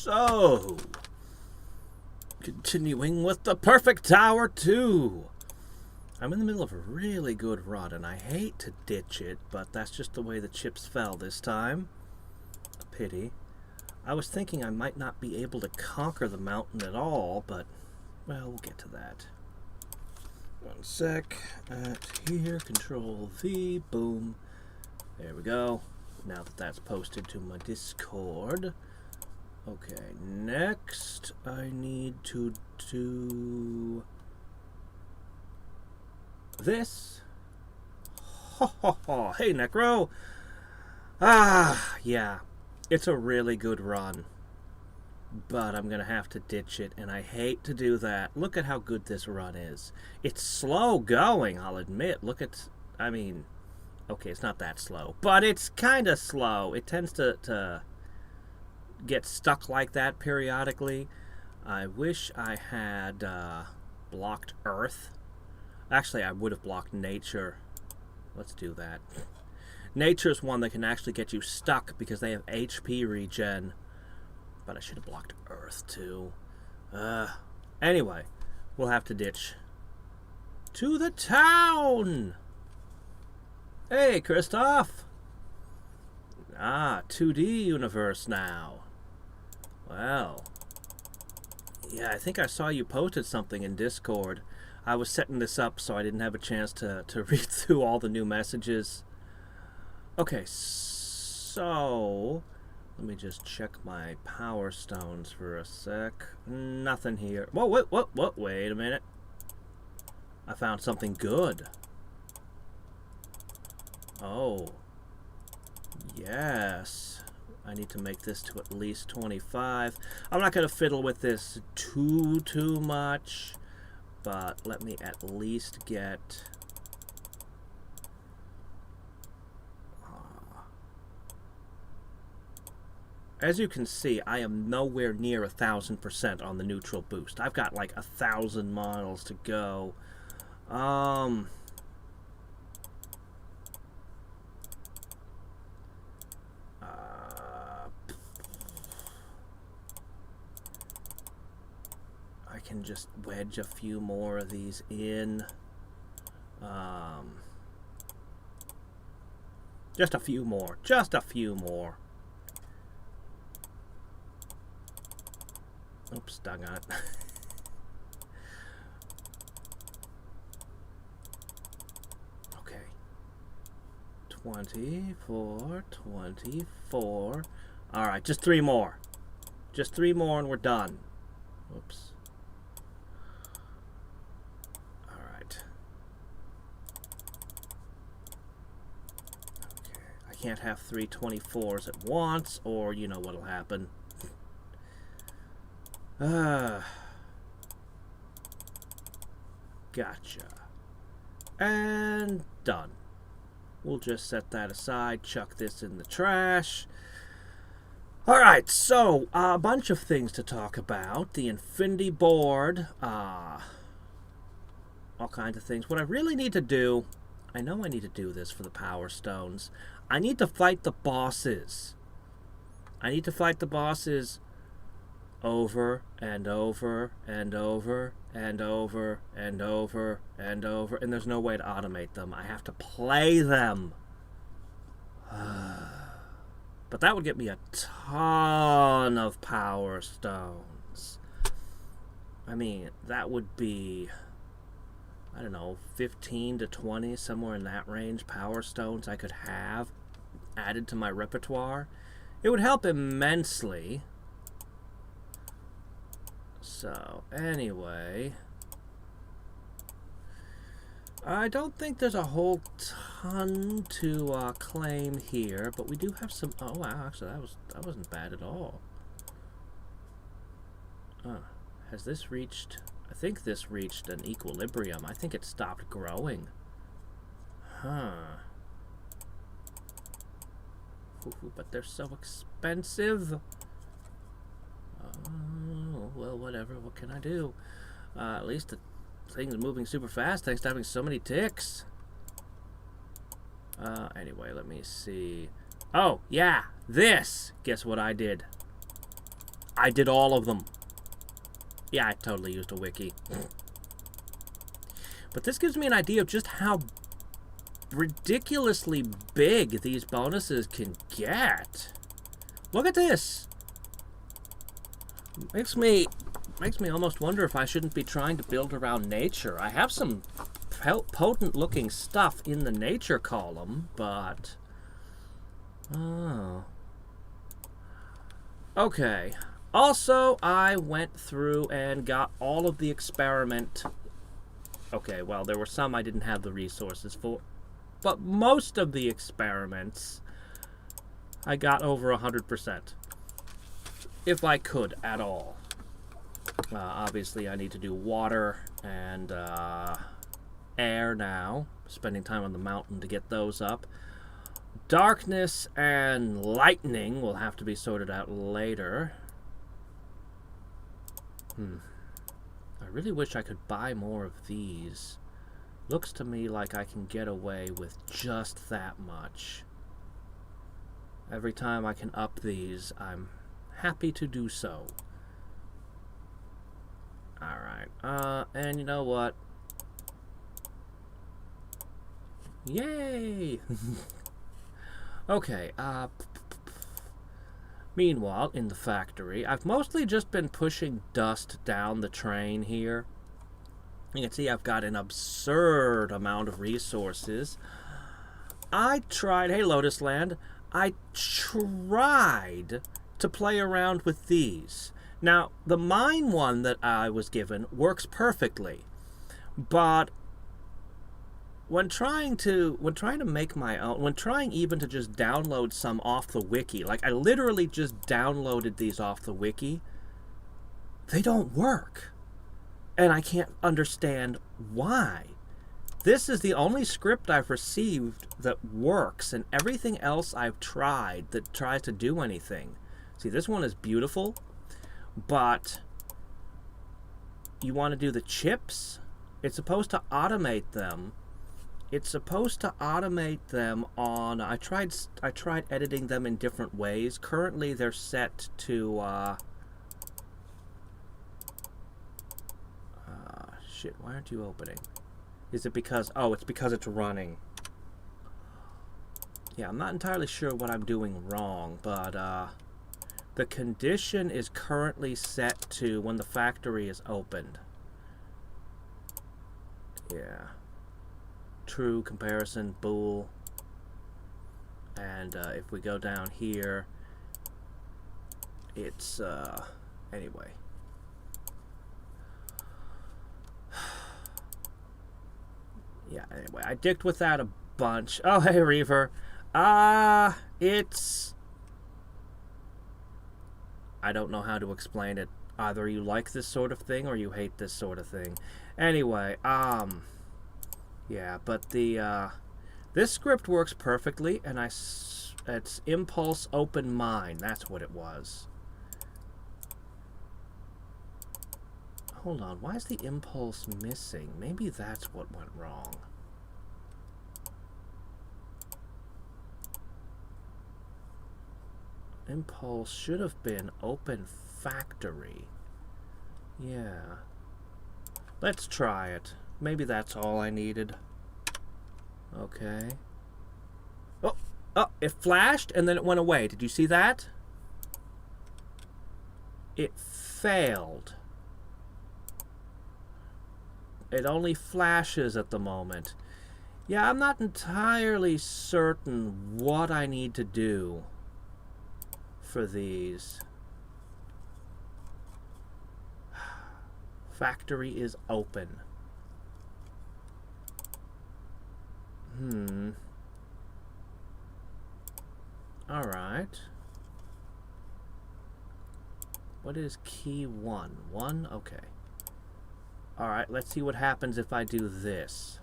So, continuing with the perfect tower 2. I'm in the middle of a really good run, and I hate to ditch it, but that's just the way the chips fell this time. A pity. I was thinking I might not be able to conquer the mountain at all, but, well, we'll get to that. One sec. At here, Control V, boom. There we go. Now that that's posted to my Discord. Okay, next I need to do this. Ho ho ho. Hey, Necro. Yeah. It's a really good run. But I'm going to have to ditch it, and I hate to do that. Look at how good this run is. It's slow going, I'll admit. Look at, I mean, okay, it's not that slow, but it's kind of slow. It tends to get stuck like that periodically. I wish I had blocked Earth. Actually, I would have blocked Nature. Let's do that. Nature's one that can actually get you stuck because they have HP regen. But I should have blocked Earth, too. Anyway, we'll have to ditch. To the town! Hey, Christoph! 2D universe now. Well. Yeah, I think I saw you posted something in Discord. I was setting this up so I didn't have a chance to read through all the new messages. Okay, so let me just check my power stones for a sec. Nothing here. Whoa, wait a minute. I found something good. Oh. Yes. I need to make this to at least 25. I'm not going to fiddle with this too much, but let me at least get... As you can see, I am nowhere near 1,000% on the neutral boost. I've got like 1,000 miles to go. I can just wedge a few more of these in. Just a few more. Just a few more. Oops, dang it. Okay. 24, 24. Alright, just 3 more. Just 3 more and we're done. Oops. Alright. Okay. I can't have 3 24s at once, or you know what'll happen. Gotcha. And done. We'll just set that aside, chuck this in the trash. Alright, so, a bunch of things to talk about. The Infinity Board, all kinds of things. What I really need to do, I know I need to do this for the Power Stones. I need to fight the bosses. I need to fight the bosses over and over and over and over and over and over, and there's no way to automate them. I have to play them. But that would get me a ton of power stones. I mean, that would be, I don't know, 15 to 20, somewhere in that range, power stones I could have added to my repertoire. It would help immensely. So, anyway, I don't think there's a whole ton to claim here, but we do have some. Oh wow, actually that wasn't bad at all. Has this reached? I think this reached an equilibrium. I think it stopped growing. Huh. Ooh, but they're so expensive. Well, whatever. What can I do? At least the thing's moving super fast thanks to having so many ticks. Anyway, let me see. Oh, yeah, this! Guess what I did? I did all of them. Yeah, I totally used a wiki. But this gives me an idea of just how ridiculously big these bonuses can get. Look at this. Makes me almost wonder if I shouldn't be trying to build around nature. I have some potent looking stuff in the nature column, but oh. Okay. Also, I went through and got all of the experiment. Okay, well, there were some I didn't have the resources for, but most of the experiments I got over 100%, if I could at all. Obviously, I need to do water and air now, spending time on the mountain to get those up. Darkness and lightning will have to be sorted out later. I really wish I could buy more of these. Looks to me like I can get away with just that much. Every time I can up these, I'm happy to do so. Alright, and you know what? Yay! Okay, meanwhile, in the factory, I've mostly just been pushing dust down the train here. You can see I've got an absurd amount of resources. I tried, hey Lotus Land, I tried to play around with these. Now, the mine one that I was given works perfectly, but when trying to make my own, when trying even to just download some off the wiki, like I literally just downloaded these off the wiki, they don't work. And I can't understand why. This is the only script I've received that works, and everything else I've tried that tries to do anything. See, this one is beautiful, but you want to do the chips? It's supposed to automate them. It's supposed to automate them on... I tried editing them in different ways. Currently, they're set to... shit, why aren't you opening? Is it because... Oh, it's because it's running. Yeah, I'm not entirely sure what I'm doing wrong, but the condition is currently set to when the factory is opened. Yeah. True, comparison, bool. And if we go down here, it's, anyway. Yeah, anyway, I dicked with that a bunch. Oh, hey, Reaver. It's... I don't know how to explain it. Either you like this sort of thing or you hate this sort of thing. Anyway, yeah, but the, this script works perfectly, and it's impulse open mine. That's what it was. Hold on, why is the impulse missing? Maybe that's what went wrong. Impulse should have been open factory. Yeah. Let's try it. Maybe that's all I needed. Okay. Oh, it flashed and then it went away. Did you see that? It failed. It only flashes at the moment. Yeah, I'm not entirely certain what I need to do for these. Factory is open. Alright. What is key 1? 1? Okay. Alright, let's see what happens if I do this.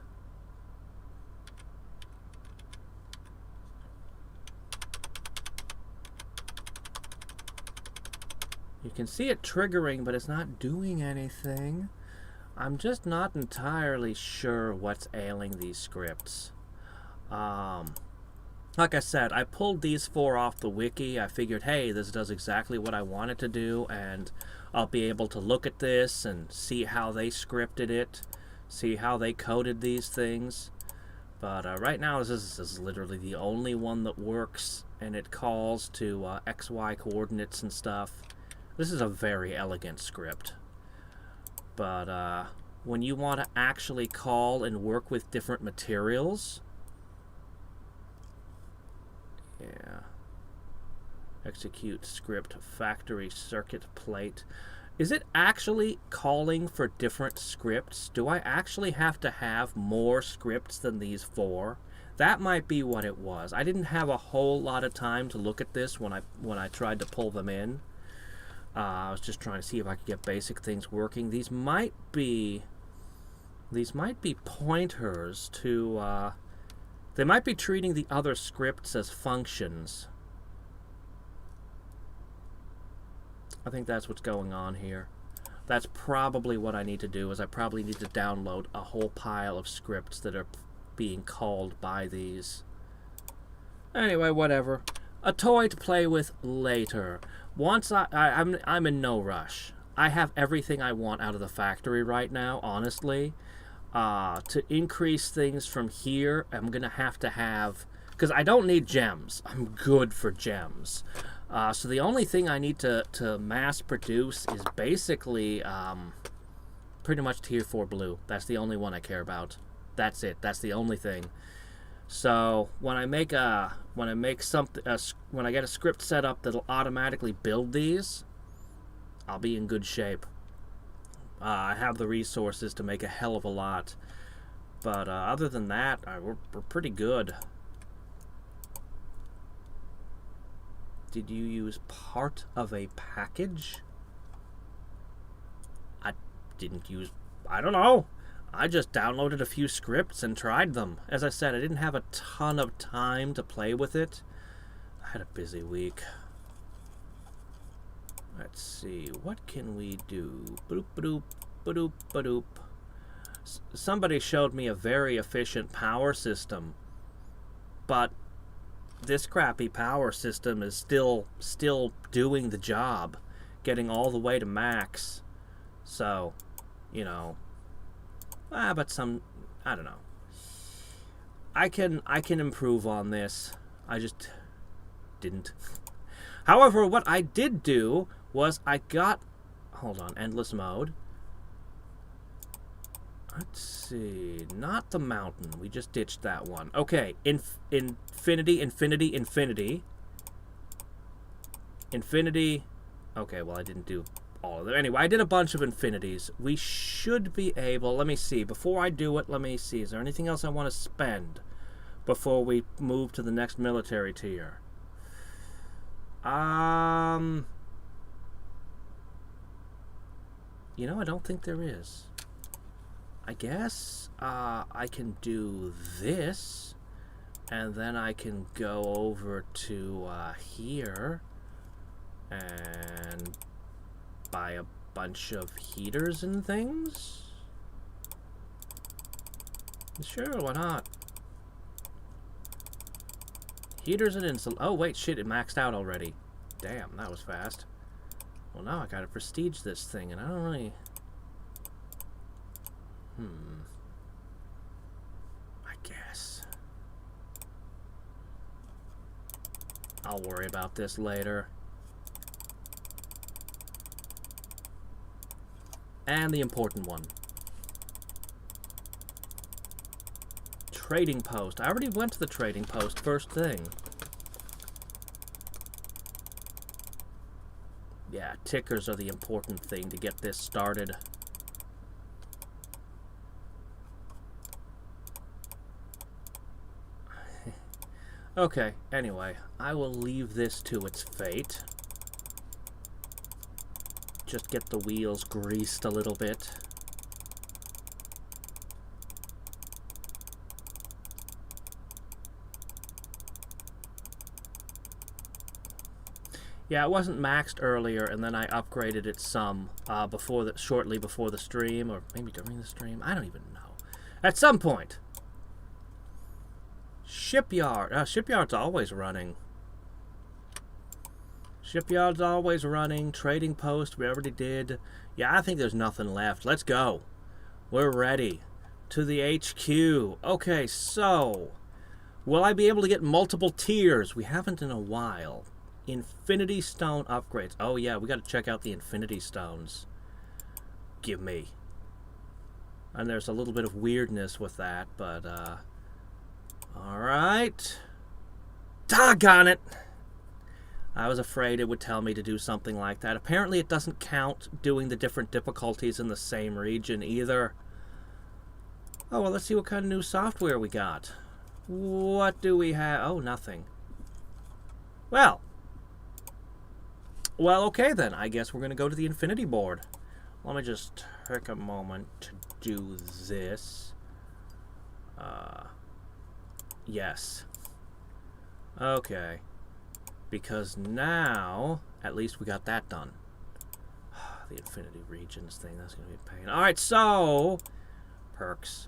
You can see it triggering, but it's not doing anything. I'm just not entirely sure what's ailing these scripts. like I said, I pulled these 4 off the wiki. I figured, hey, this does exactly what I want it to do, and I'll be able to look at this and see how they scripted it, see how they coded these things. But right now, this is literally the only one that works, and it calls to XY coordinates and stuff. This is a very elegant script. But when you want to actually call and work with different materials, yeah, execute script factory circuit plate. Is it actually calling for different scripts? Do I actually have to have more scripts than these 4? That might be what it was. I didn't have a whole lot of time to look at this when I tried to pull them in. I was just trying to see if I could get basic things working. These might be pointers to. They might be treating the other scripts as functions. I think that's what's going on here. That's probably what I need to do, is I probably need to download a whole pile of scripts that are being called by these. Anyway, whatever. A toy to play with later. Once I'm in no rush. I have everything I want out of the factory right now, honestly. To increase things from here, I'm going to have... Because I don't need gems. I'm good for gems. So the only thing I need to mass produce is basically pretty much tier 4 blue. That's the only one I care about. That's it. That's the only thing. So when I make when I get a script set up that'll automatically build these, I'll be in good shape. I have the resources to make a hell of a lot. But other than that, we're pretty good. Did you use part of a package? I didn't use... I don't know. I just downloaded a few scripts and tried them. As I said, I didn't have a ton of time to play with it. I had a busy week. Let's see. What can we do? Boop, badoop, badoop, badoop. Somebody showed me a very efficient power system. But this crappy power system is still doing the job, getting all the way to max. So, you know, but I don't know. I can improve on this. I just didn't. However, what I did do was I got, hold on, endless mode. Let's see, not the mountain. We just ditched that one. Okay, infinity. Okay, well, I didn't do all of them. Anyway, I did a bunch of infinities. We should be able, let me see. Before I do it, let me see. Is there anything else I want to spend before we move to the next military tier? You know, I don't think there is. I guess I can do this, and then I can go over to here and buy a bunch of heaters and things. Sure, why not? Heaters and insul. Oh wait, shit! It maxed out already. Damn, that was fast. Well, now I gotta prestige this thing, and I don't really. I guess. I'll worry about this later. And the important one. Trading post. I already went to the trading post first thing. Yeah, tickers are the important thing to get this started. Okay, anyway, I will leave this to its fate. Just get the wheels greased a little bit. Yeah, it wasn't maxed earlier, and then I upgraded it some shortly before the stream, or maybe during the stream. I don't even know. At some point. Shipyard. Shipyard's always running. Shipyard's always running. Trading post, we already did. Yeah, I think there's nothing left. Let's go. We're ready. To the HQ. Okay, so... will I be able to get multiple tiers? We haven't in a while. Infinity Stone upgrades. Oh yeah, we got to check out the Infinity Stones. Give me. And there's a little bit of weirdness with that, but, alright. Doggone it! I was afraid it would tell me to do something like that. Apparently it doesn't count doing the different difficulties in the same region either. Oh, well, let's see what kind of new software we got. What do we have? Oh, nothing. Well, okay then. I guess we're going to go to the Infinity board. Let me just take a moment to do this. Yes. Okay. Because now, at least we got that done. The Infinity Regions thing, that's going to be a pain. Alright, so... perks.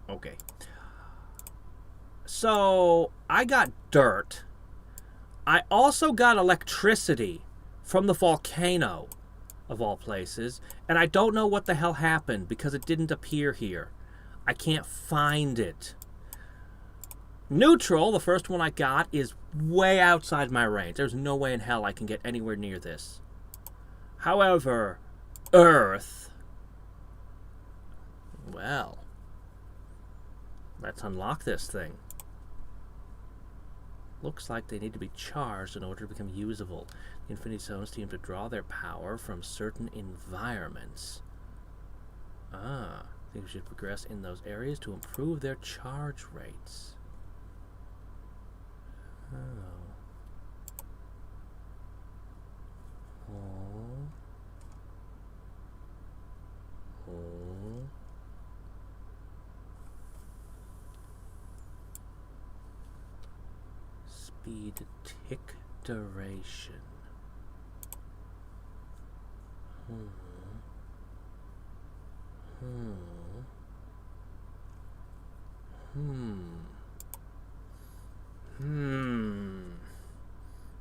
Okay. So, I got dirt. I also got electricity from the volcano, of all places, and I don't know what the hell happened because it didn't appear here. I can't find it. Neutral, the first one I got, is way outside my range. There's no way in hell I can get anywhere near this. However, Earth... well... let's unlock this thing. Looks like they need to be charged in order to become usable. The Infinity Stones seem to draw their power from certain environments. I think we should progress in those areas to improve their charge rates. Speed tick duration.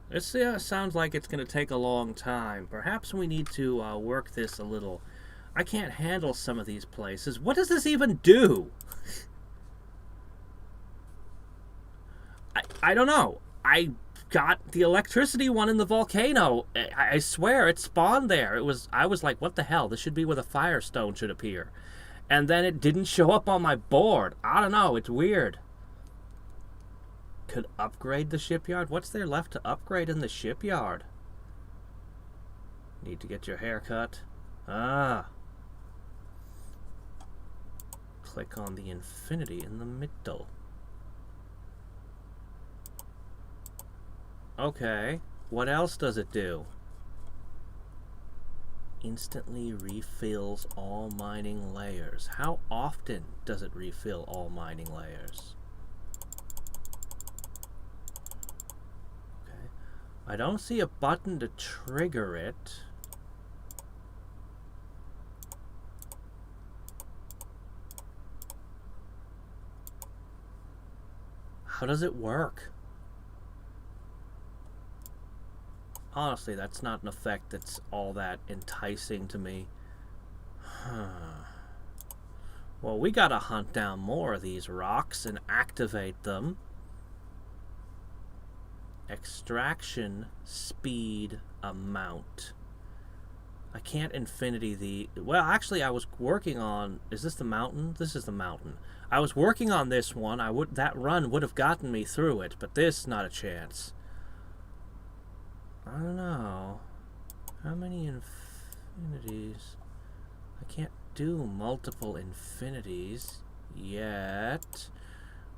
This sounds like it's going to take a long time. Perhaps we need to work this a little. I can't handle some of these places. What does this even do? I don't know. I got the electricity one in the volcano. I swear it spawned there. I was like, what the hell? This should be where the firestone should appear. And then it didn't show up on my board. I don't know. It's weird. Could upgrade the shipyard? What's there left to upgrade in the shipyard? Need to get your hair cut. Click on the infinity in the middle. Okay. What else does it do? Instantly refills all mining layers. How often does it refill all mining layers? Okay. I don't see a button to trigger it. How does it work? Honestly, that's not an effect that's all that enticing to me. Well, we gotta hunt down more of these rocks and activate them. Extraction speed amount. I can't infinity the... well, actually, I was working on... is this the mountain? This is the mountain. I was working on this one. That run would have gotten me through it, but this, not a chance. I don't know. How many infinities? I can't do multiple infinities yet.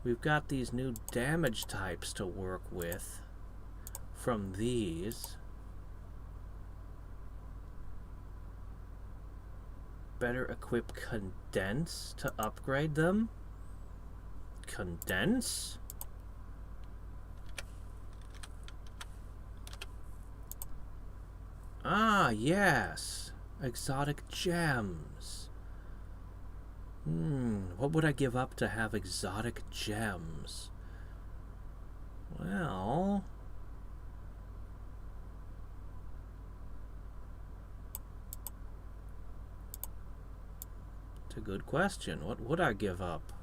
We've got these new damage types to work with from these. Better equip condense to upgrade them. Condense? Ah, yes. Exotic gems. What would I give up to have exotic gems? Well... it's a good question. What would I give up?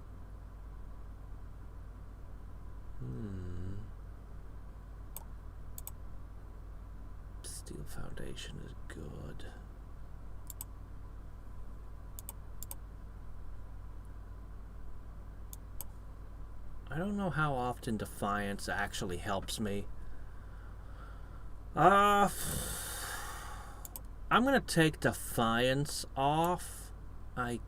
Steel Foundation is good. I don't know how often Defiance actually helps me. I'm gonna take Defiance off, I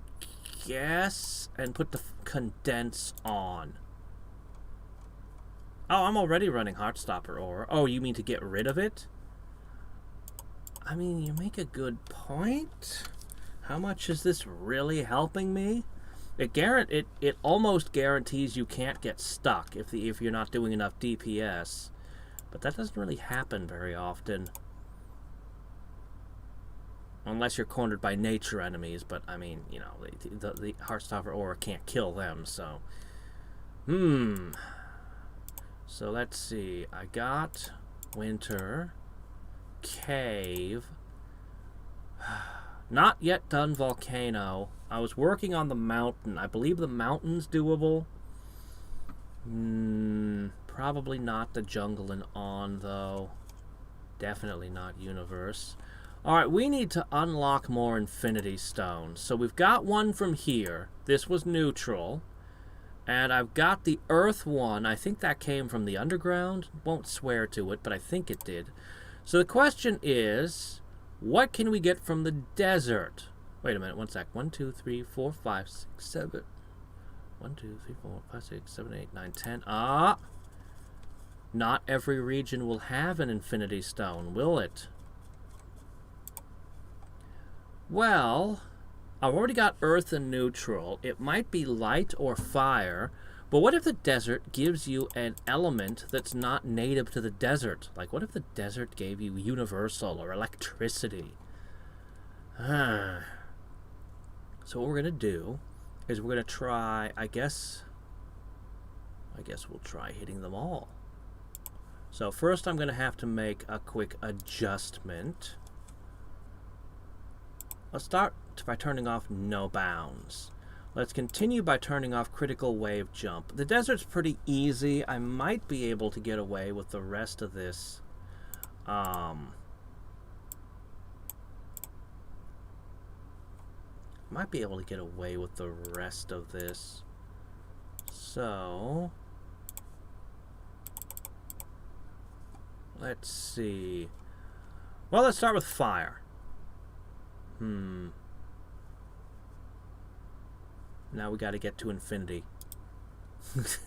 guess, and put the Condense on. Oh, I'm already running Heartstopper Ore. Oh, you mean to get rid of it? I mean, you make a good point. How much is this really helping me? It almost guarantees you can't get stuck if you're not doing enough DPS, but that doesn't really happen very often, unless you're cornered by nature enemies. But I mean, you know, the Heartstopper Aura can't kill them. So, So let's see. I got Winter, Cave. Not yet done Volcano. I was working on the mountain. I believe the mountain's doable. Probably not the jungle and on, though. Definitely not universe. Alright, we need to unlock more Infinity Stones. So we've got one from here. This was neutral. And I've got the Earth one. I think that came from the underground. Won't swear to it, but I think it did. So the question is... what can we get from the desert? Wait a minute, one sec. 1, 2, 3, 4, 5, 6, 7. 1, 2, 3, 4, 5, 6, 7, 8, 9, 10. Ah! Not every region will have an Infinity Stone, will it? Well, I've already got Earth and Neutral. It might be Light or Fire. But what if the desert gives you an element that's not native to the desert? Like, what if the desert gave you universal or electricity? So what we're going to do is we're going to try, I guess we'll try hitting them all. So first I'm going to have to make a quick adjustment. Let's start by turning off No Bounds. Let's continue by turning off Critical Wave Jump. The desert's pretty easy. I might be able to get away with the rest of this. Might be able to get away with the rest of this. So... let's see. Well, let's start with fire. Now we got to get to infinity. This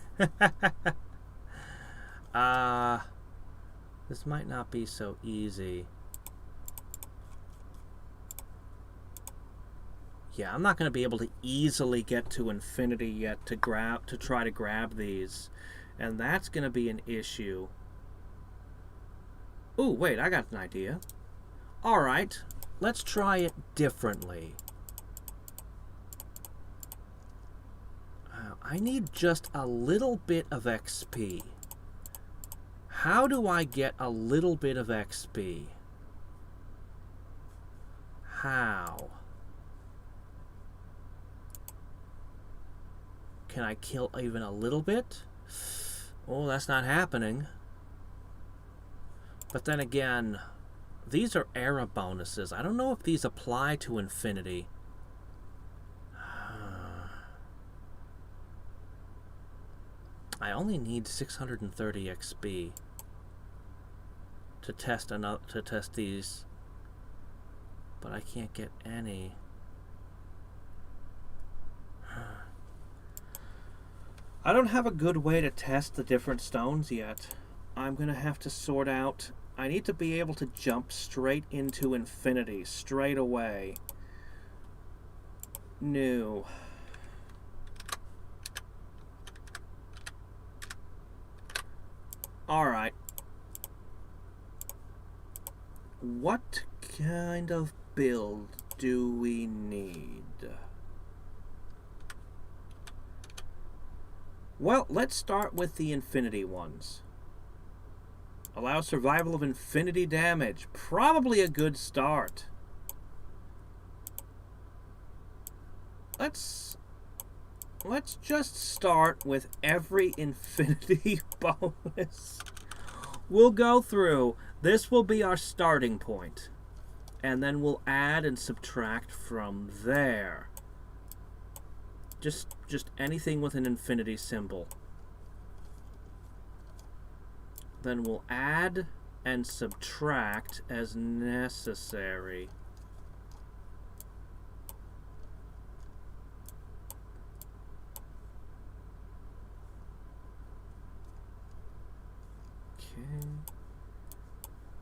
might not be so easy. Yeah, I'm not going to be able to easily get to infinity yet to try to grab these. And that's going to be an issue. Ooh, wait, I got an idea. All right, let's try it differently. I need just a little bit of XP. How do I get a little bit of XP? How? Can I kill even a little bit? Oh, that's not happening. But then again, these are era bonuses. I don't know if these apply to infinity. I only need 630 XP to test these, but I can't get any. I don't have a good way to test the different stones yet. I'm gonna have to sort out. I need to be able to jump straight into infinity straight away. New. Alright. What kind of build do we need? Well, let's start with the infinity ones. Allow survival of infinity damage. Probably a good start. Let's just start with every infinity bonus. We'll go through. This will be our starting point. And then we'll add and subtract from there. Just anything with an infinity symbol. Then we'll add and subtract as necessary. Okay.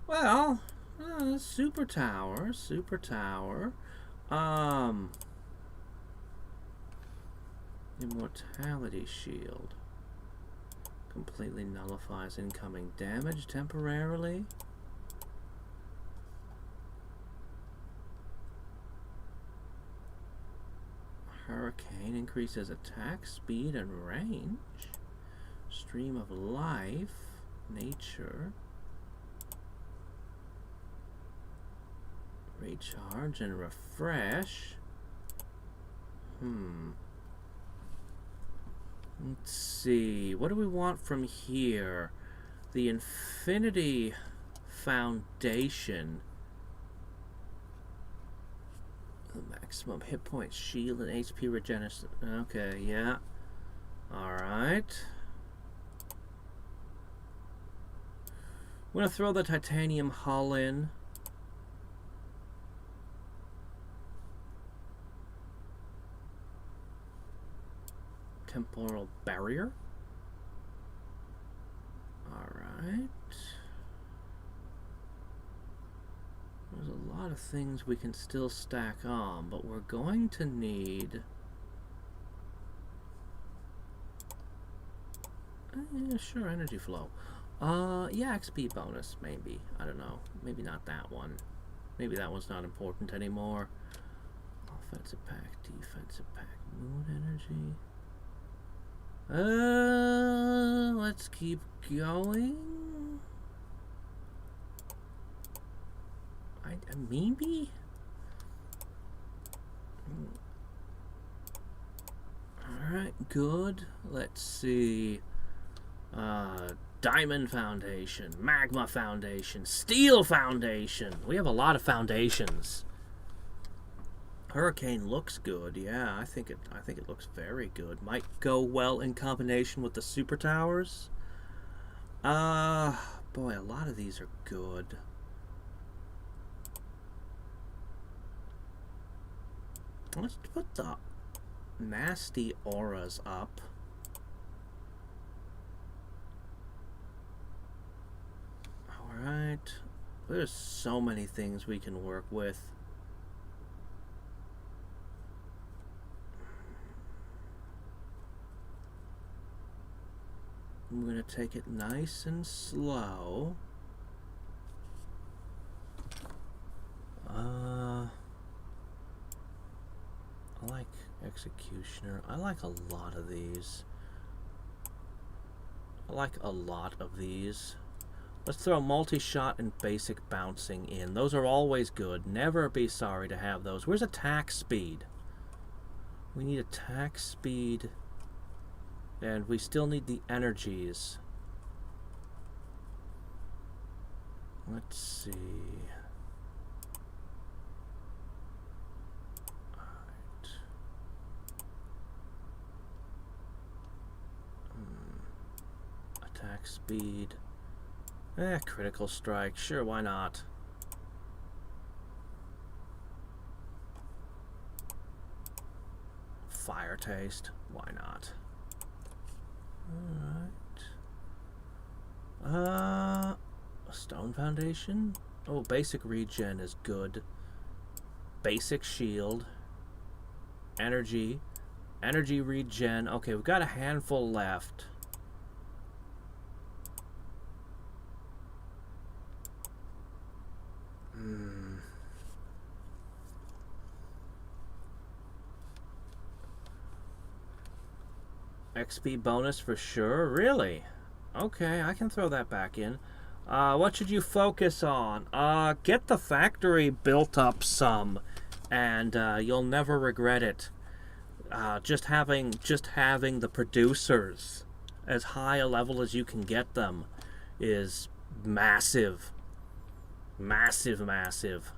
Well, super tower. Immortality shield. Completely nullifies incoming damage temporarily. Hurricane increases attack, speed, and range. Stream of life. Nature. Recharge and refresh. Let's see. What do we want from here? The Infinity Foundation. The maximum hit point, shield, and HP regeneration. Okay, yeah. Alright. I'm going to throw the titanium hull in. Temporal barrier. Alright. There's a lot of things we can still stack on, but we're going to need... yeah, sure, energy flow. Yeah, XP bonus, maybe. I don't know. Maybe not that one. Maybe that one's not important anymore. Offensive pack, defensive pack, moon energy. Let's keep going. Maybe? Alright, good. Let's see. Diamond Foundation, Magma Foundation, Steel Foundation. We have a lot of foundations. Hurricane looks good, yeah. I think it looks very good. Might go well in combination with the super towers. Boy, a lot of these are good. Let's put the nasty auras up. Alright. There's so many things we can work with. I'm going to take it nice and slow. I like Executioner. I like a lot of these. Let's throw multi-shot and basic bouncing in. Those are always good. Never be sorry to have those. Where's attack speed? We need attack speed. And we still need the energies. Let's see. Alright. Attack speed. Critical strike. Sure, why not? Fire taste. Why not? Alright. Stone Foundation? Oh, basic regen is good. Basic shield. Energy. Energy regen. Okay, we've got a handful left. XP bonus for sure. Really? Okay, I can throw that back in. What should you focus on? Get the factory built up some, and you'll never regret it. Just having the producers as high a level as you can get them is massive. Massive, massive.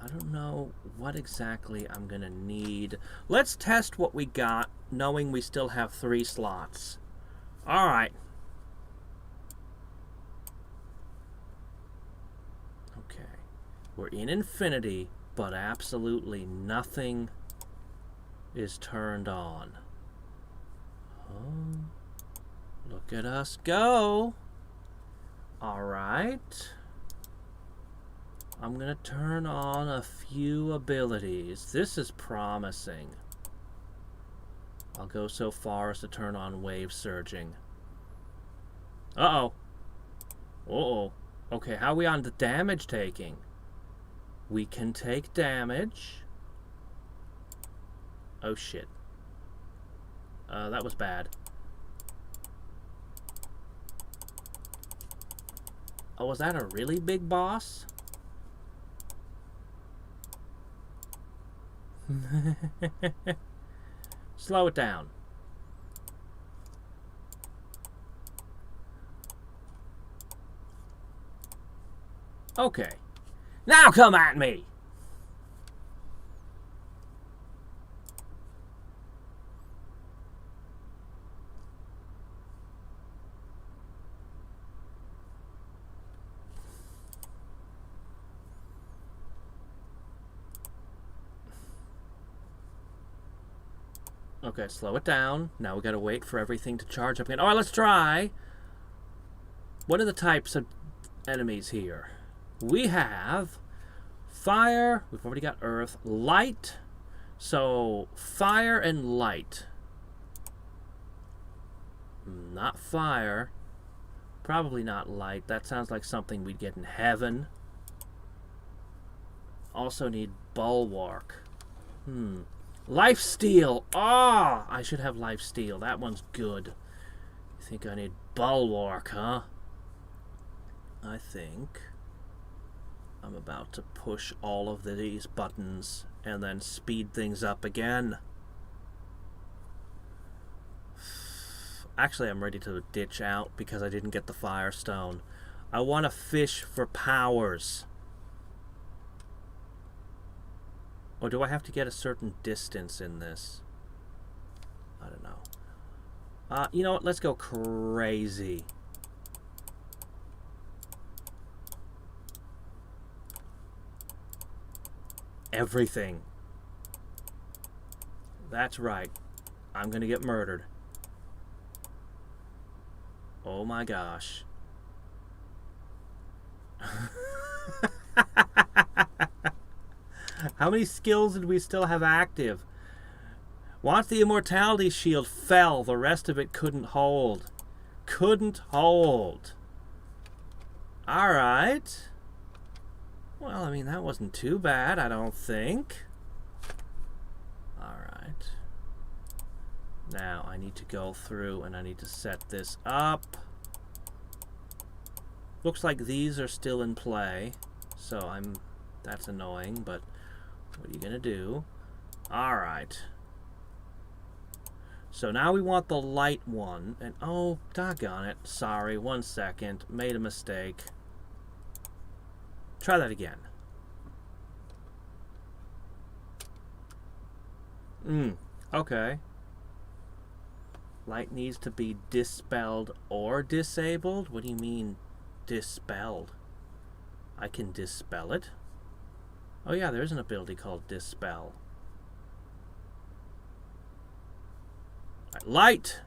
I don't know what exactly I'm gonna need. Let's test what we got, knowing we still have 3 slots. Alright. Okay. We're in infinity, but absolutely nothing is turned on. Oh, look at us go. Alright. I'm going to turn on a few abilities. This is promising. I'll go so far as to turn on wave surging. Uh-oh. Uh-oh. Okay, how are we on the damage taking? We can take damage. Oh, shit. That was bad. Oh, was that a really big boss? Slow it down. Okay. Now come at me! Okay, slow it down. Now we gotta wait for everything to charge up again. Alright, let's try. What are the types of enemies here? We have fire. We've already got earth. Light. So, fire and light. Not fire. Probably not light. That sounds like something we'd get in heaven. Also need bulwark. Lifesteal! Ah! I should have lifesteal. That one's good. You think I need bulwark, huh? I think I'm about to push all of these buttons and then speed things up again. Actually, I'm ready to ditch out because I didn't get the Firestone. I want to fish for powers. Or do I have to get a certain distance in this? I don't know. You know what? Let's go crazy. Everything. That's right. I'm gonna get murdered. Oh my gosh. How many skills did we still have active? Once the immortality shield fell, the rest of it couldn't hold. Couldn't hold. Alright. Well, I mean, that wasn't too bad, I don't think. Alright. Now, I need to go through and I need to set this up. Looks like these are still in play. So, that's annoying, but what are you gonna do? Alright. So now we want the light one. And oh, doggone it. Sorry, 1 second. Made a mistake. Try that again. Okay. Light needs to be dispelled or disabled? What do you mean, dispelled? I can dispel it. Oh yeah, there's an ability called Dispel. Light!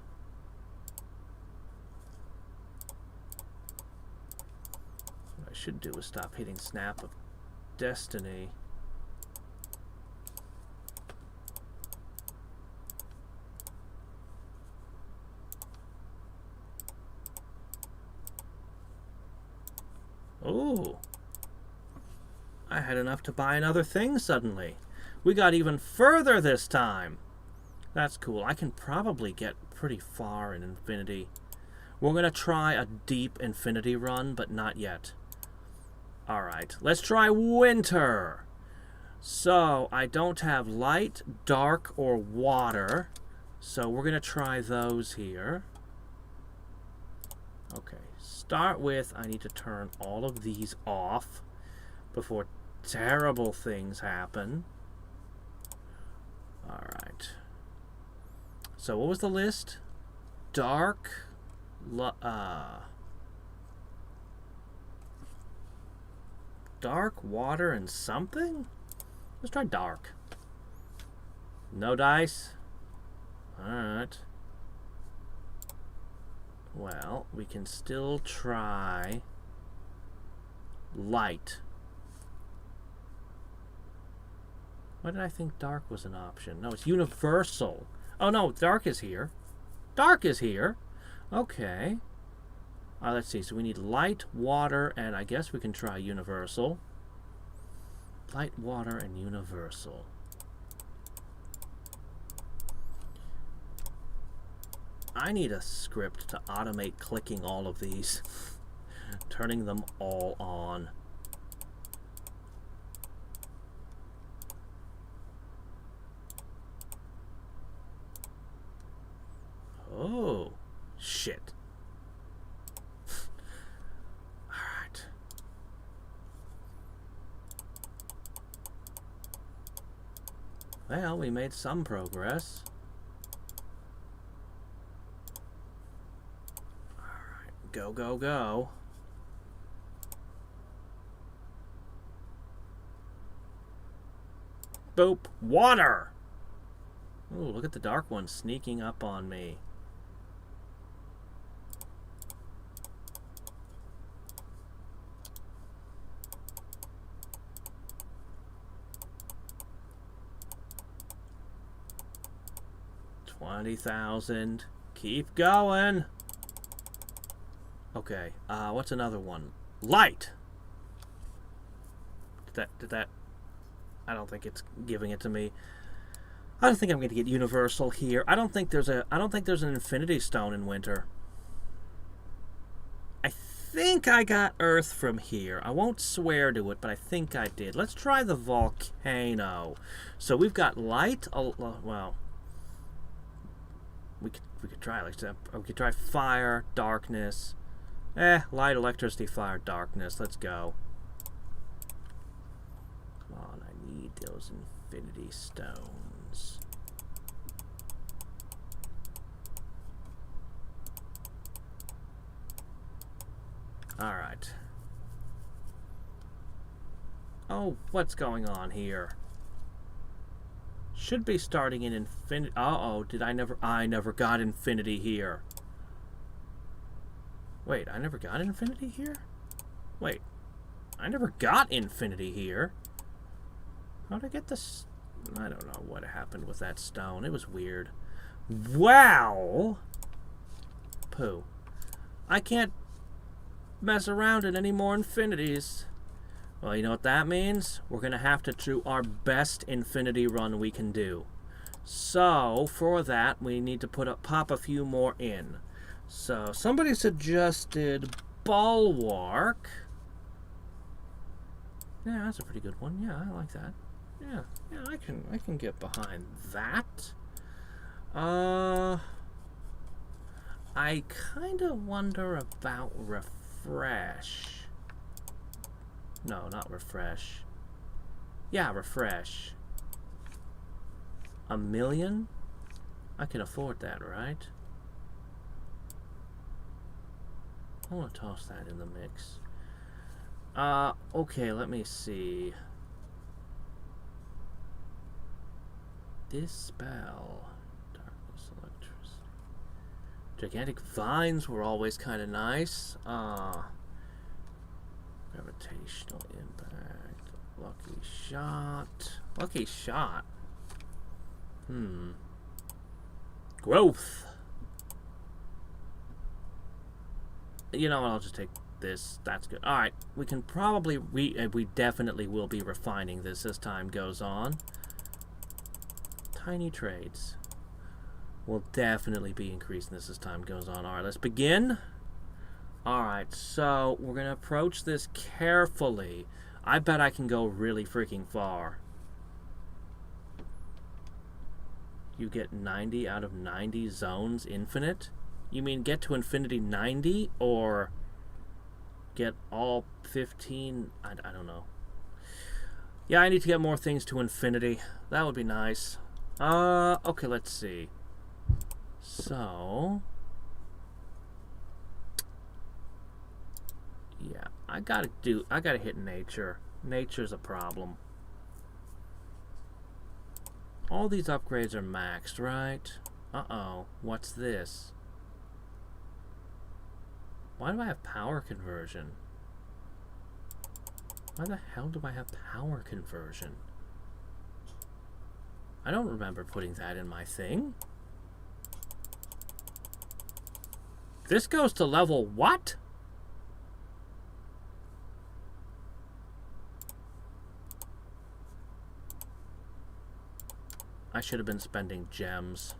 What I should do is stop hitting Snap of Destiny. Ooh. I had enough to buy another thing suddenly. We got even further this time. That's cool. I can probably get pretty far in infinity. We're going to try a deep infinity run, but not yet. Alright, let's try winter. So, I don't have light, dark, or water. So, we're going to try those here. Okay, start with, I need to turn all of these off before terrible things happen. Alright. So, what was the list? Dark, dark, water, and something? Let's try dark. No dice? Alright. Well, we can still try light. Why did I think dark was an option? No, it's universal. Oh no, dark is here. Dark is here. Okay. Let's see. So we need light, water, and I guess we can try universal. Light, water, and universal. I need a script to automate clicking all of these. Turning them all on. Oh, shit. Alright. Well, we made some progress. Alright, go, go, go. Boop. Water! Ooh, look at the dark one sneaking up on me. $20,000. Keep going. Okay. What's another one? Light. Did that? I don't think it's giving it to me. I don't think I'm going to get universal here. I don't think there's an infinity stone in winter. I think I got earth from here. I won't swear to it, but I think I did. Let's try the volcano. So we've got light. Well, we could try we could try fire, darkness. Light, electricity, fire, darkness. Let's go. Come on, I need those infinity stones. Alright. Oh, what's going on here? Should be starting in infinity. Uh-oh, I never got infinity here. Wait, I never got infinity here? Wait, I never got infinity here. How'd I get this? I don't know what happened with that stone. It was weird. Wow! Pooh. I can't mess around in any more infinities. Well, you know what that means? We're going to have to do our best infinity run we can do. So, for that, we need to pop a few more in. So, somebody suggested Bulwark. Yeah, that's a pretty good one. Yeah, I like that. Yeah, I can get behind that. I kind of wonder about refresh. No, not refresh. Yeah, refresh. $1 million? I can afford that, right? I want to toss that in the mix. Okay, let me see. Dispel. Darkness, electricity. Gigantic vines were always kind of nice. Gravitational impact. Lucky shot. Lucky shot. Growth. You know what, I'll just take this. That's good. Alright, we can probably... We definitely will be refining this as time goes on. tiny trades. We'll definitely be increasing this as time goes on. Alright, let's begin. Alright, so we're going to approach this carefully. I bet I can go really freaking far. You get 90 out of 90 zones infinite? You mean get to infinity 90 or get all 15? I don't know. Yeah, I need to get more things to infinity. That would be nice. Okay, let's see. So, yeah, I gotta hit nature. Nature's a problem. All these upgrades are maxed, right? Uh-oh, what's this? Why do I have power conversion? Why the hell do I have power conversion? I don't remember putting that in my thing. This goes to level what? I should have been spending gems.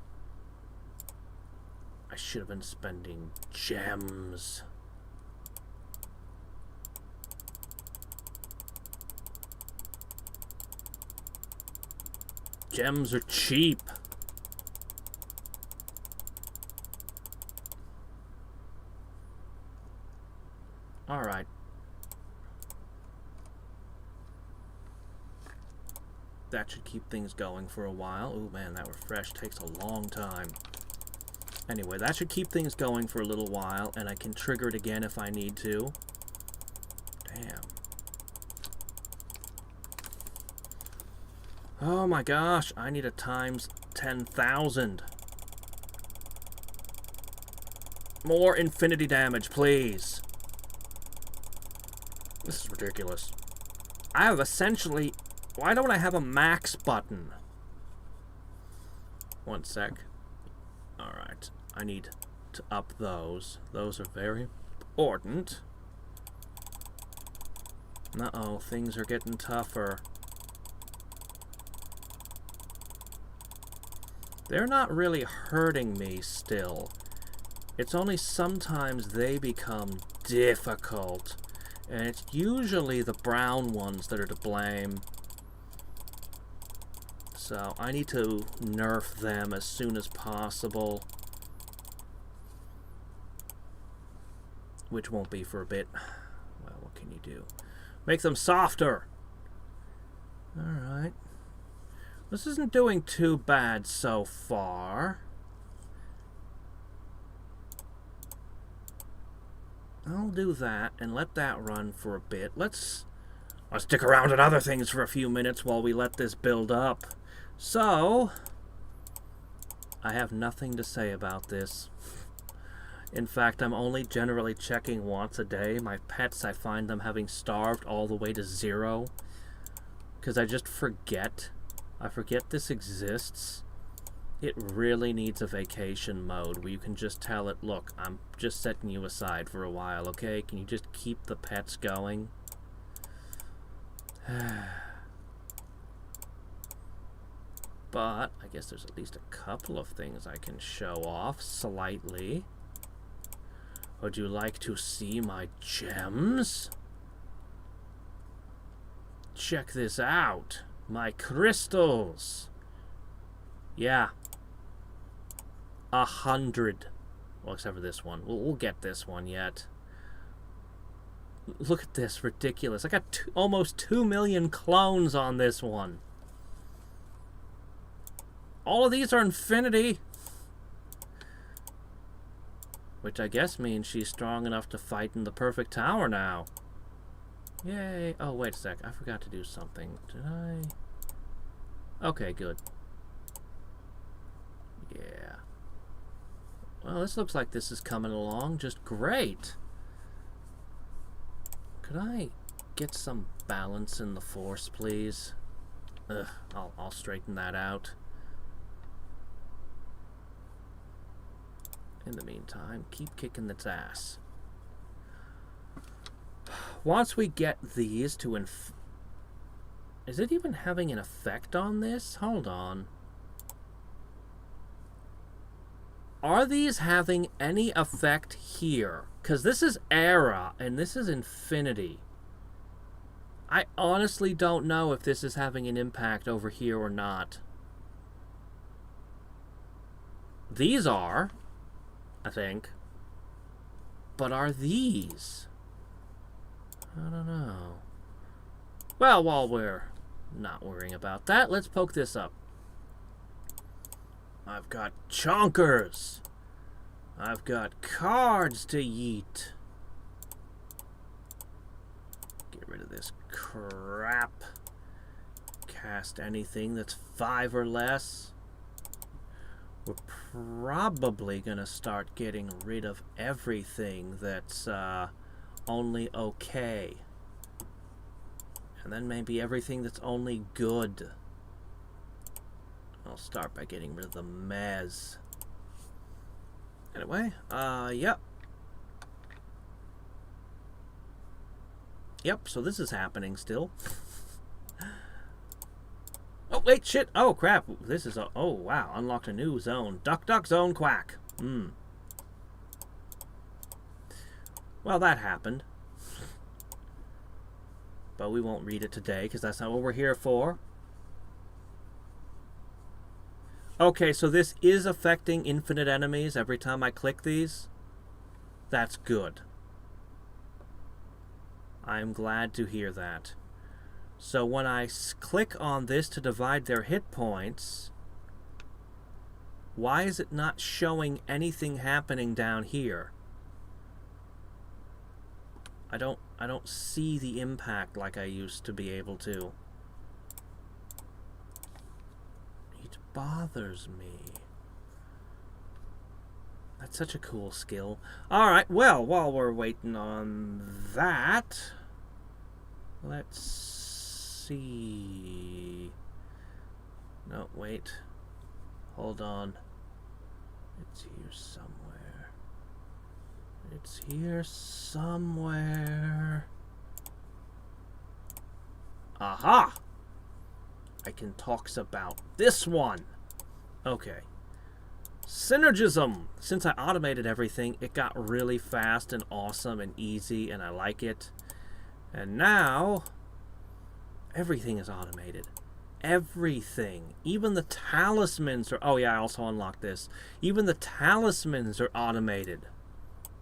I should have been spending gems. Gems are cheap. All right. That should keep things going for a while. Oh man, that refresh takes a long time. Anyway, that should keep things going for a little while, and I can trigger it again if I need to. Damn. Oh my gosh, I need a times 10,000. More infinity damage, please. This is ridiculous. I have essentially... Why don't I have a max button? One sec. Alright. I need to up those. Those are very important. Uh-oh, things are getting tougher. They're not really hurting me still. It's only sometimes they become difficult. And it's usually the brown ones that are to blame. So I need to nerf them as soon as possible. Which won't be for a bit. Well, what can you do? Make them softer! Alright. This isn't doing too bad so far. I'll do that and let that run for a bit. Let's stick around on other things for a few minutes while we let this build up. So, I have nothing to say about this. In fact, I'm only generally checking once a day. My pets, I find them having starved all the way to 0. Because I just forget. I forget this exists. It really needs a vacation mode where you can just tell it, look, I'm just setting you aside for a while, okay? Can you just keep the pets going? But I guess there's at least a couple of things I can show off slightly. Would you like to see my gems? Check this out. My crystals. Yeah. 100. Well, except for this one. We'll get this one yet. Look at this. Ridiculous. I got almost 2 million clones on this one. All of these are infinity. Which I guess means she's strong enough to fight in the perfect tower now. Yay. Oh, wait a sec. I forgot to do something. Did I? Okay, good. Yeah. Well, this looks like this is coming along just great. Could I get some balance in the force, please? Ugh, I'll straighten that out. In the meantime, keep kicking its ass. Once we get these to is it even having an effect on this? Hold on. Are these having any effect here? Because this is era, and this is infinity. I honestly don't know if this is having an impact over here or not. These are, I think. But are these? I don't know. Well, while we're not worrying about that, let's poke this up. I've got chonkers. I've got cards to yeet. Get rid of this crap. Cast anything that's 5 or less. We're probably gonna start getting rid of everything that's only okay. And then maybe everything that's only good. I'll start by getting rid of the mez. Anyway, yep. Yep, so this is happening still. Oh, wait, shit. Oh, crap. This is a... Oh, wow. Unlocked a new zone. Duck, duck, zone, quack. Well, that happened. But we won't read it today, because that's not what we're here for. Okay, so this is affecting infinite enemies every time I click these. That's good. I'm glad to hear that. So when I click on this to divide their hit points, why is it not showing anything happening down here? I don't see the impact like I used to be able to. It bothers me. That's such a cool skill. Alright, well, while we're waiting on that, let's see. No, wait. Hold on. It's here somewhere. It's here somewhere. Aha! I can talks about this one. Okay. Synergism. Since I automated everything, it got really fast and awesome and easy, and I like it. And now, everything is automated. Everything. Even the talismans are... Oh yeah, I also unlocked this. Even the talismans are automated.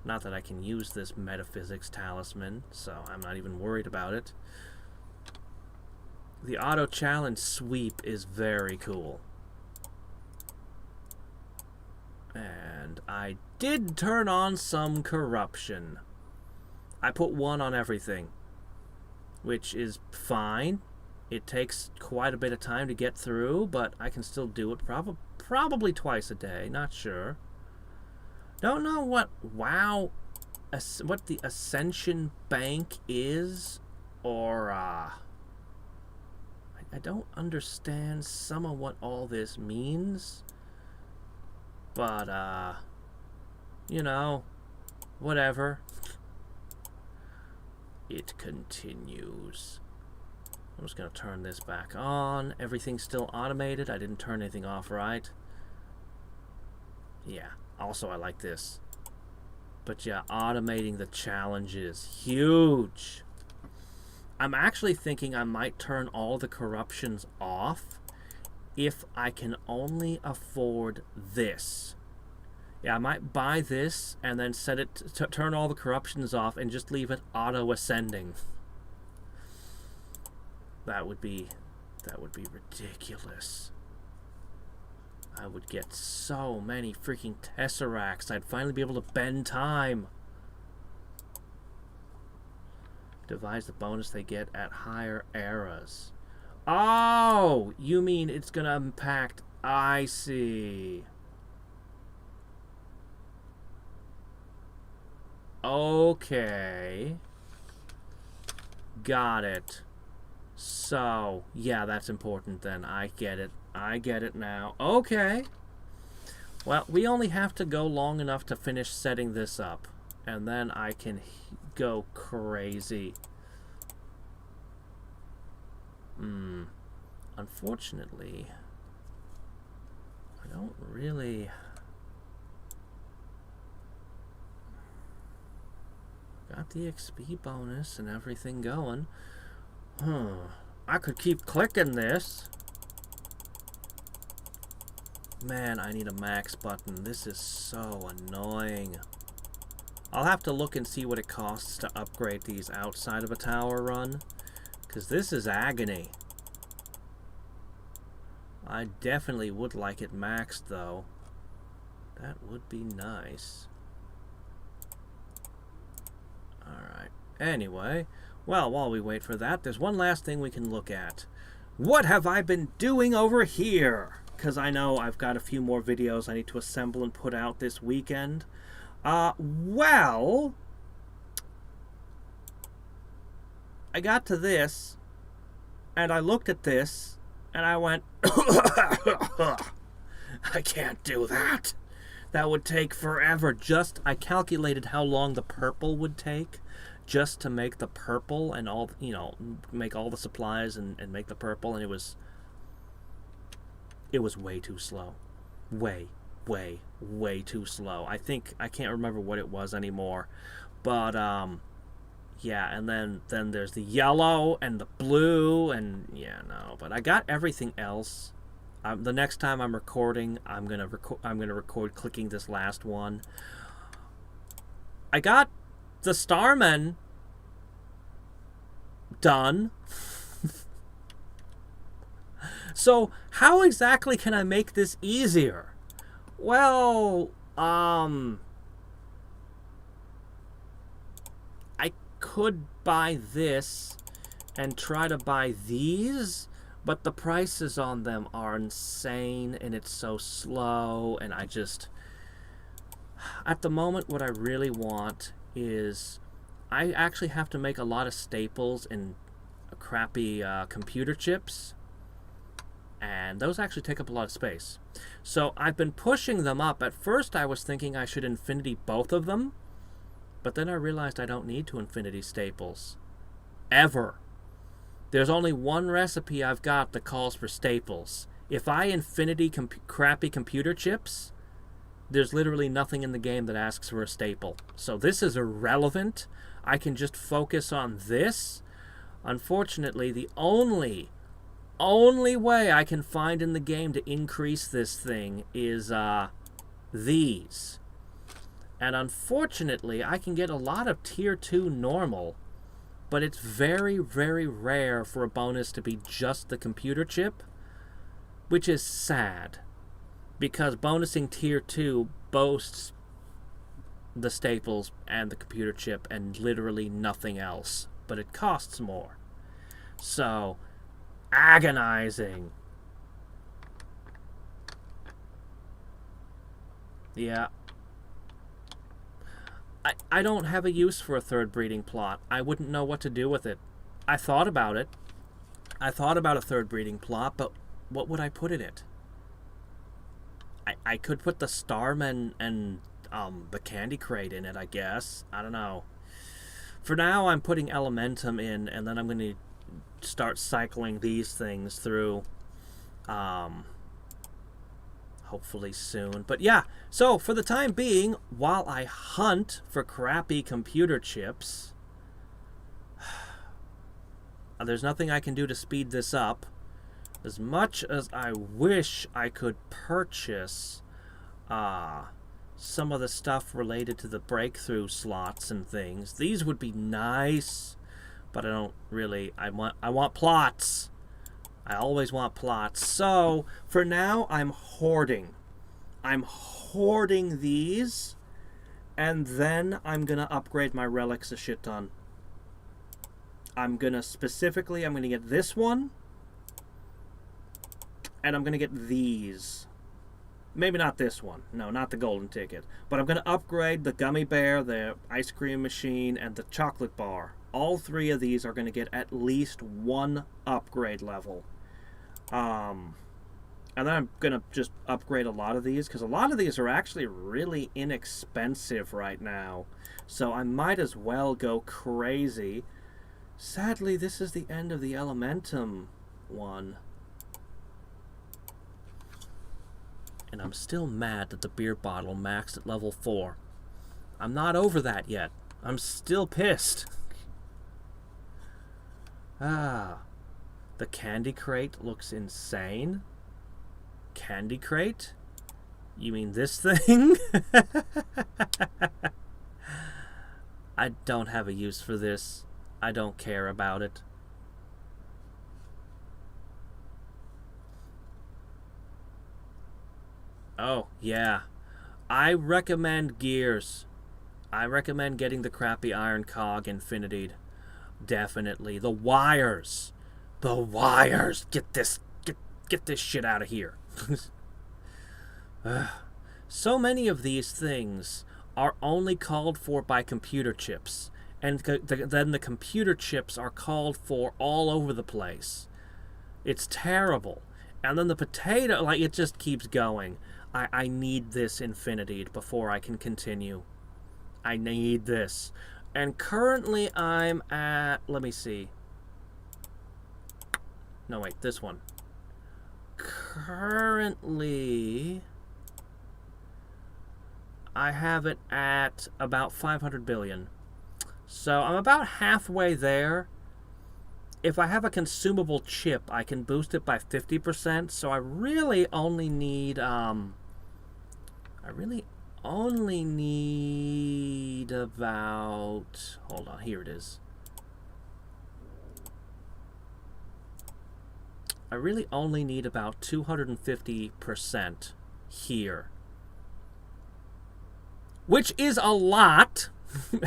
Not that I can use this metaphysics talisman, so I'm not even worried about it. The auto challenge sweep is very cool. And I did turn on some corruption. I put 1 on everything, which is fine. It takes quite a bit of time to get through, but I can still do it probably twice a day, not sure. Don't know what what the Ascension Bank is, or I don't understand some of what all this means. But, you know, whatever. It continues. I'm just going to turn this back on. Everything's still automated. I didn't turn anything off, right? Yeah. Also, I like this. But yeah, automating the challenge is huge. I'm actually thinking I might turn all the corruptions off if I can only afford this. Yeah, I might buy this and then set it to turn all the corruptions off and just leave it auto-ascending. That would be ridiculous. I would get so many freaking tesseracts. I'd finally be able to bend time. Devise the bonus they get at higher eras. Oh, you mean it's gonna impact... I see. Okay. Got it. So, yeah, that's important then. I get it. I get it now. Okay. Well, we only have to go long enough to finish setting this up. And then I can go crazy. Unfortunately, I don't really Got the XP bonus and everything going. I could keep clicking this. Man, I need a max button. This is so annoying. I'll have to look and see what it costs to upgrade these outside of a tower run, because this is agony. I definitely would like it maxed, though. That would be nice. Alright. Anyway, well, while we wait for that, there's one last thing we can look at. What have I been doing over here? Because I know I've got a few more videos I need to assemble and put out this weekend. Well, I got to this, and I looked at this, and I went, I can't do that. That would take forever. I calculated how long the purple would take just to make the purple and all, you know, make all the supplies and make the purple, and it was way too slow. Way too slow. I can't remember what it was anymore. But, yeah, and then there's the yellow and the blue, and, yeah, no. But I got everything else. The next time I'm recording, I'm gonna record clicking this last one. I got the Starman done. So how exactly can I make this easier? Well, I could buy this and try to buy these, but the prices on them are insane, and it's so slow, and I just... At the moment, what I really want is... I actually have to make a lot of staples and crappy computer chips, and those actually take up a lot of space. So I've been pushing them up. At first I was thinking I should infinity both of them, but then I realized I don't need to infinity staples. Ever. There's only one recipe I've got that calls for staples. If I infinity crappy computer chips, there's literally nothing in the game that asks for a staple. So this is irrelevant. I can just focus on this. Unfortunately, the only way I can find in the game to increase this thing is these. And unfortunately, I can get a lot of tier 2 normal, but it's very, very rare for a bonus to be just the computer chip, which is sad, because bonusing tier 2 boasts the staples and the computer chip and literally nothing else, but it costs more. So, agonizing. Yeah. I don't have a use for a third breeding plot. I wouldn't know what to do with it. I thought about it. I thought about a third breeding plot, but what would I put in it? I could put the Starman and the Candy Crate in it, I guess. I don't know. For now, I'm putting Elementum in, and then I'm going to start cycling these things through hopefully soon. But yeah, so for the time being, while I hunt for crappy computer chips, there's nothing I can do to speed this up. As much as I wish I could purchase some of the stuff related to the breakthrough slots and things, these would be nice, but I don't really... I want plots. I always want plots. So, for now, I'm hoarding. I'm hoarding these, and then I'm going to upgrade my relics a shit ton. I'm going to get this one, and I'm going to get these. Maybe not this one. No, not the golden ticket. But I'm going to upgrade the gummy bear, the ice cream machine, and the chocolate bar. All three of these are going to get at least one upgrade level. And then I'm going to just upgrade a lot of these, because a lot of these are actually really inexpensive right now. So I might as well go crazy. Sadly, this is the end of the Elementum one. And I'm still mad that the beer bottle maxed at level 4. I'm not over that yet. I'm still pissed. Ah. The candy crate looks insane. Candy crate? You mean this thing? I don't have a use for this. I don't care about it. Oh, yeah. I recommend Gears. I recommend getting the crappy Iron Cog Infinitied. Definitely. The wires. The wires. Get this shit out of here. So many of these things are only called for by computer chips, and then the computer chips are called for all over the place. It's terrible. And then the potato, like, it just keeps going. I need this Infinitied before I can continue. I need this. And currently I'm at, let me see. No, wait, this one. Currently, I have it at about 500 billion. So I'm about halfway there. If I have a consumable chip, I can boost it by 50%. So I really only need, about, hold on, here it is. I really only need about 250% here. Which is a lot,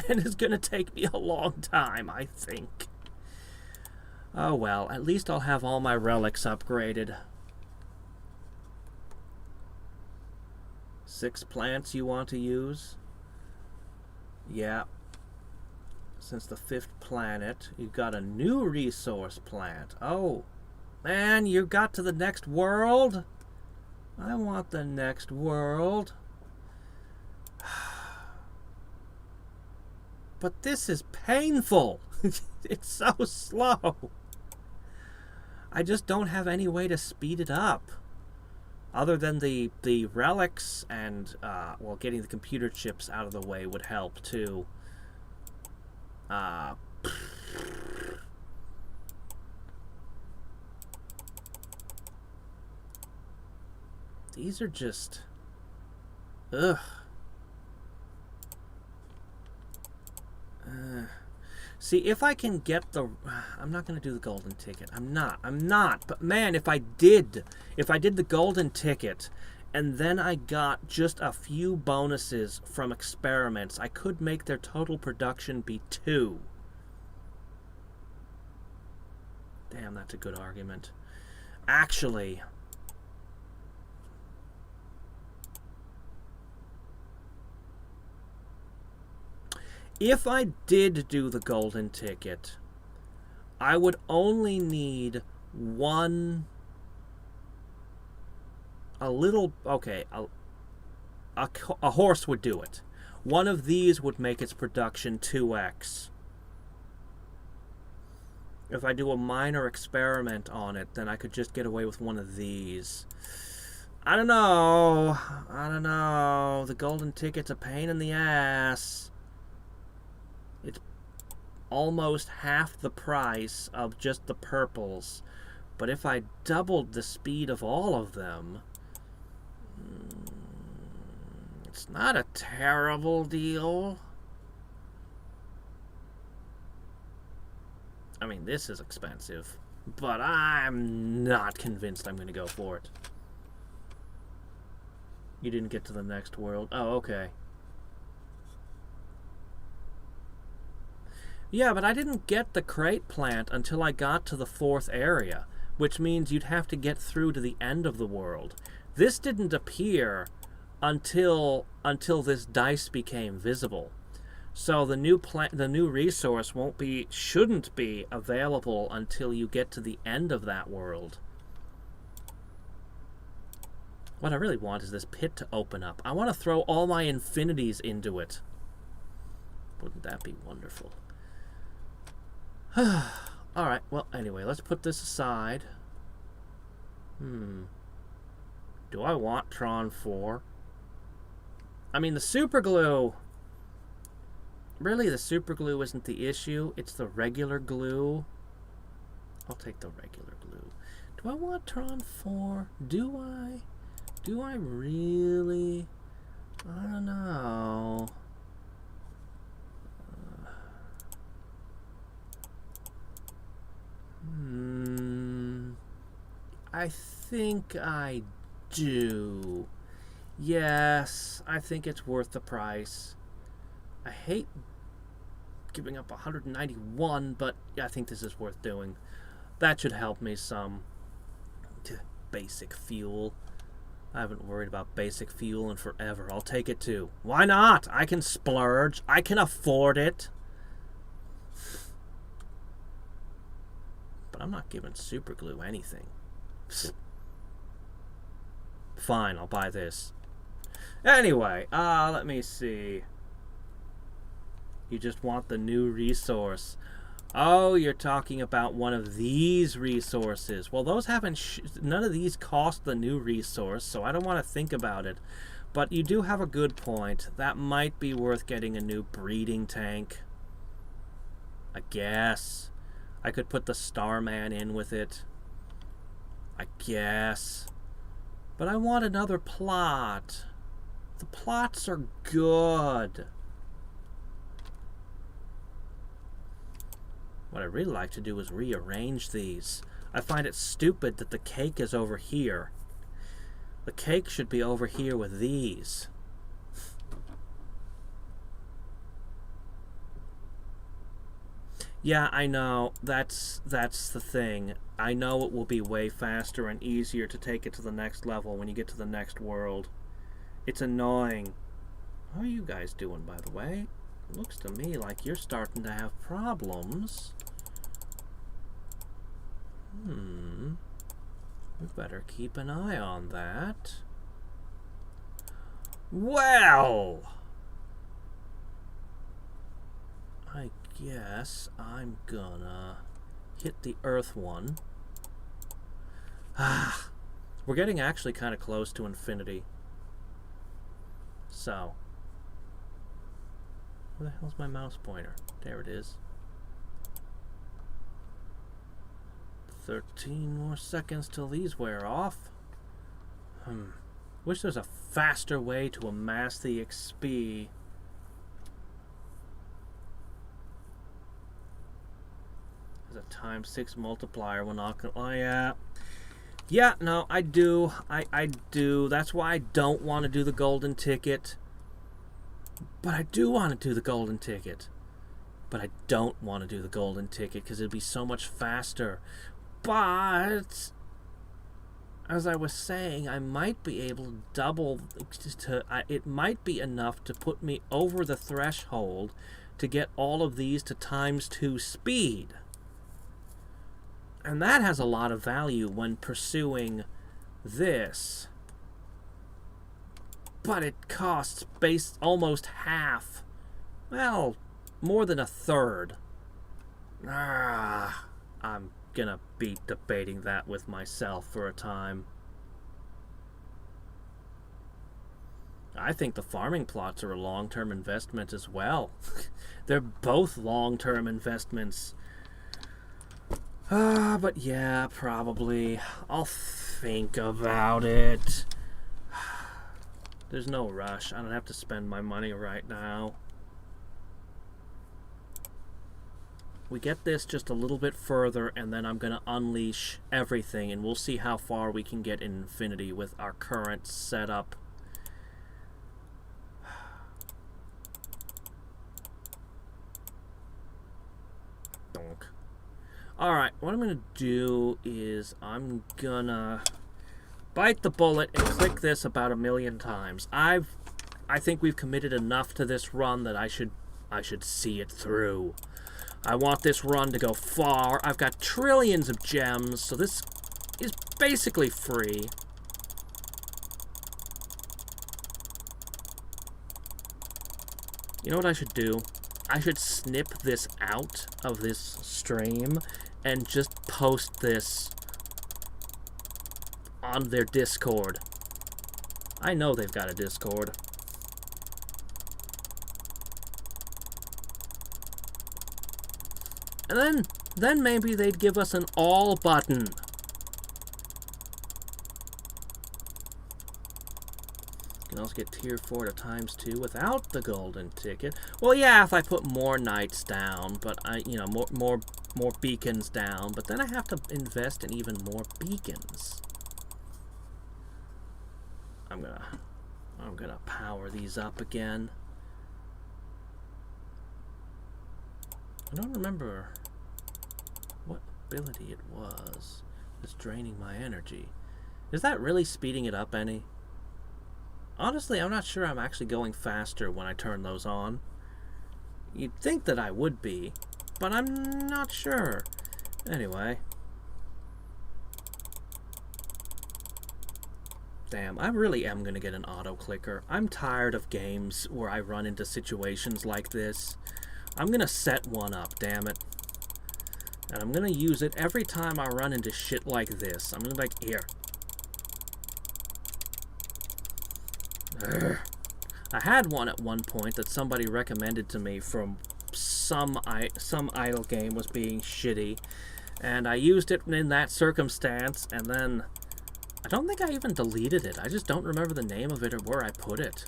and is going to take me a long time, I think. Oh well, at least I'll have all my relics upgraded. 6 plants you want to use? Yeah. Since the 5th planet, you've got a new resource plant. Oh, man, you got to the next world? I want the next world. But this is painful. It's so slow. I just don't have any way to speed it up. Other than the relics and, well, getting the computer chips out of the way would help, too. These are just... Ugh. See, if I can get the... I'm not going to do the golden ticket. I'm not. But man, if I did the golden ticket, and then I got just a few bonuses from experiments, I could make their total production be 2. Damn, that's a good argument. Actually... if I did do the golden ticket, I would only need one... Okay, a horse would do it. One of these would make its production 2x. If I do a minor experiment on it, then I could just get away with one of these. I don't know. The golden ticket's a pain in the ass. It's almost half the price of just the purples. But if I doubled the speed of all of them, it's not a terrible deal. I mean, this is expensive, but I'm not convinced I'm going to go for it. You didn't get to the next world. Oh, okay. Yeah, but I didn't get the crate plant until I got to the 4th area, which means you'd have to get through to the end of the world. This didn't appear until this dice became visible. So the new resource shouldn't be available until you get to the end of that world. What I really want is this pit to open up. I want to throw all my infinities into it. Wouldn't that be wonderful? Alright, well, anyway, let's put this aside. Do I want Tron 4? I mean, the super glue Really, the super glue isn't the issue. It's the regular glue. I'll take the regular glue. Do I want Tron 4? Do I? Do I really? I don't know. I think I do. Yes, I think it's worth the price. I hate giving up 191, but I think this is worth doing. That should help me some. Basic fuel. I haven't worried about basic fuel in forever. I'll take it too. Why not? I can splurge. I can afford it. But I'm not giving super glue anything. Fine, I'll buy this. Anyway, let me see. You just want the new resource. Oh, you're talking about one of these resources. Well, those haven't... none of these cost the new resource, so I don't want to think about it. But you do have a good point. That might be worth getting a new breeding tank. I guess. I could put the Starman in with it. I guess. But I want another plot. The plots are good. What I really like to do is rearrange these. I find it stupid that the cake is over here. The cake should be over here with these. Yeah, I know. That's the thing. I know it will be way faster and easier to take it to the next level when you get to the next world. It's annoying. How are you guys doing, by the way? It looks to me like you're starting to have problems. We better keep an eye on that. Well, I guess I'm gonna hit the Earth one. We're getting actually kind of close to infinity. So, where the hell's my mouse pointer? There it is. 13 more seconds till these wear off. Wish there's a faster way to amass the XP. There's a ×6 multiplier when I'll... Oh, yeah. Yeah, no, I do. I do. That's why I don't want to do the golden ticket. But I do want to do the golden ticket. But I don't want to do the golden ticket because it'd be so much faster. But, as I was saying, I might be able to double... it might be enough to put me over the threshold to get all of these to ×2 speed. And that has a lot of value when pursuing this. But it costs almost half. Well, more than a third. I'm gonna be debating that with myself for a time. I think the farming plots are a long-term investment as well. They're both long-term investments. But yeah, probably. I'll think about it. There's no rush. I don't have to spend my money right now. We get this just a little bit further, and then I'm going to unleash everything, and we'll see how far we can get in infinity with our current setup. Donk. Alright, what I'm going to do is I'm going to bite the bullet and click this about 1,000,000 times. I think we've committed enough to this run that I should see it through. I want this run to go far. I've got trillions of gems, so this is basically free. You know what I should do? I should snip this out of this stream and just post this on their Discord. I know they've got a Discord. And then maybe they'd give us an all button. You can also get tier 4 to ×2 without the golden ticket. Well, yeah, if I put more knights down, but more beacons down, but then I have to invest in even more beacons. I'm gonna power these up again. I don't remember what ability it was that's draining my energy. Is that really speeding it up any? Honestly, I'm not sure I'm actually going faster when I turn those on. You'd think that I would be, but I'm not sure. Anyway. Damn, I really am going to get an auto-clicker. I'm tired of games where I run into situations like this. I'm going to set one up, damn it. And I'm going to use it every time I run into shit like this. I'm going to be like, here. Urgh. I had one at one point that somebody recommended to me from some idle game was being shitty, and I used it in that circumstance, and then I don't think I even deleted it. I just don't remember the name of it or where I put it.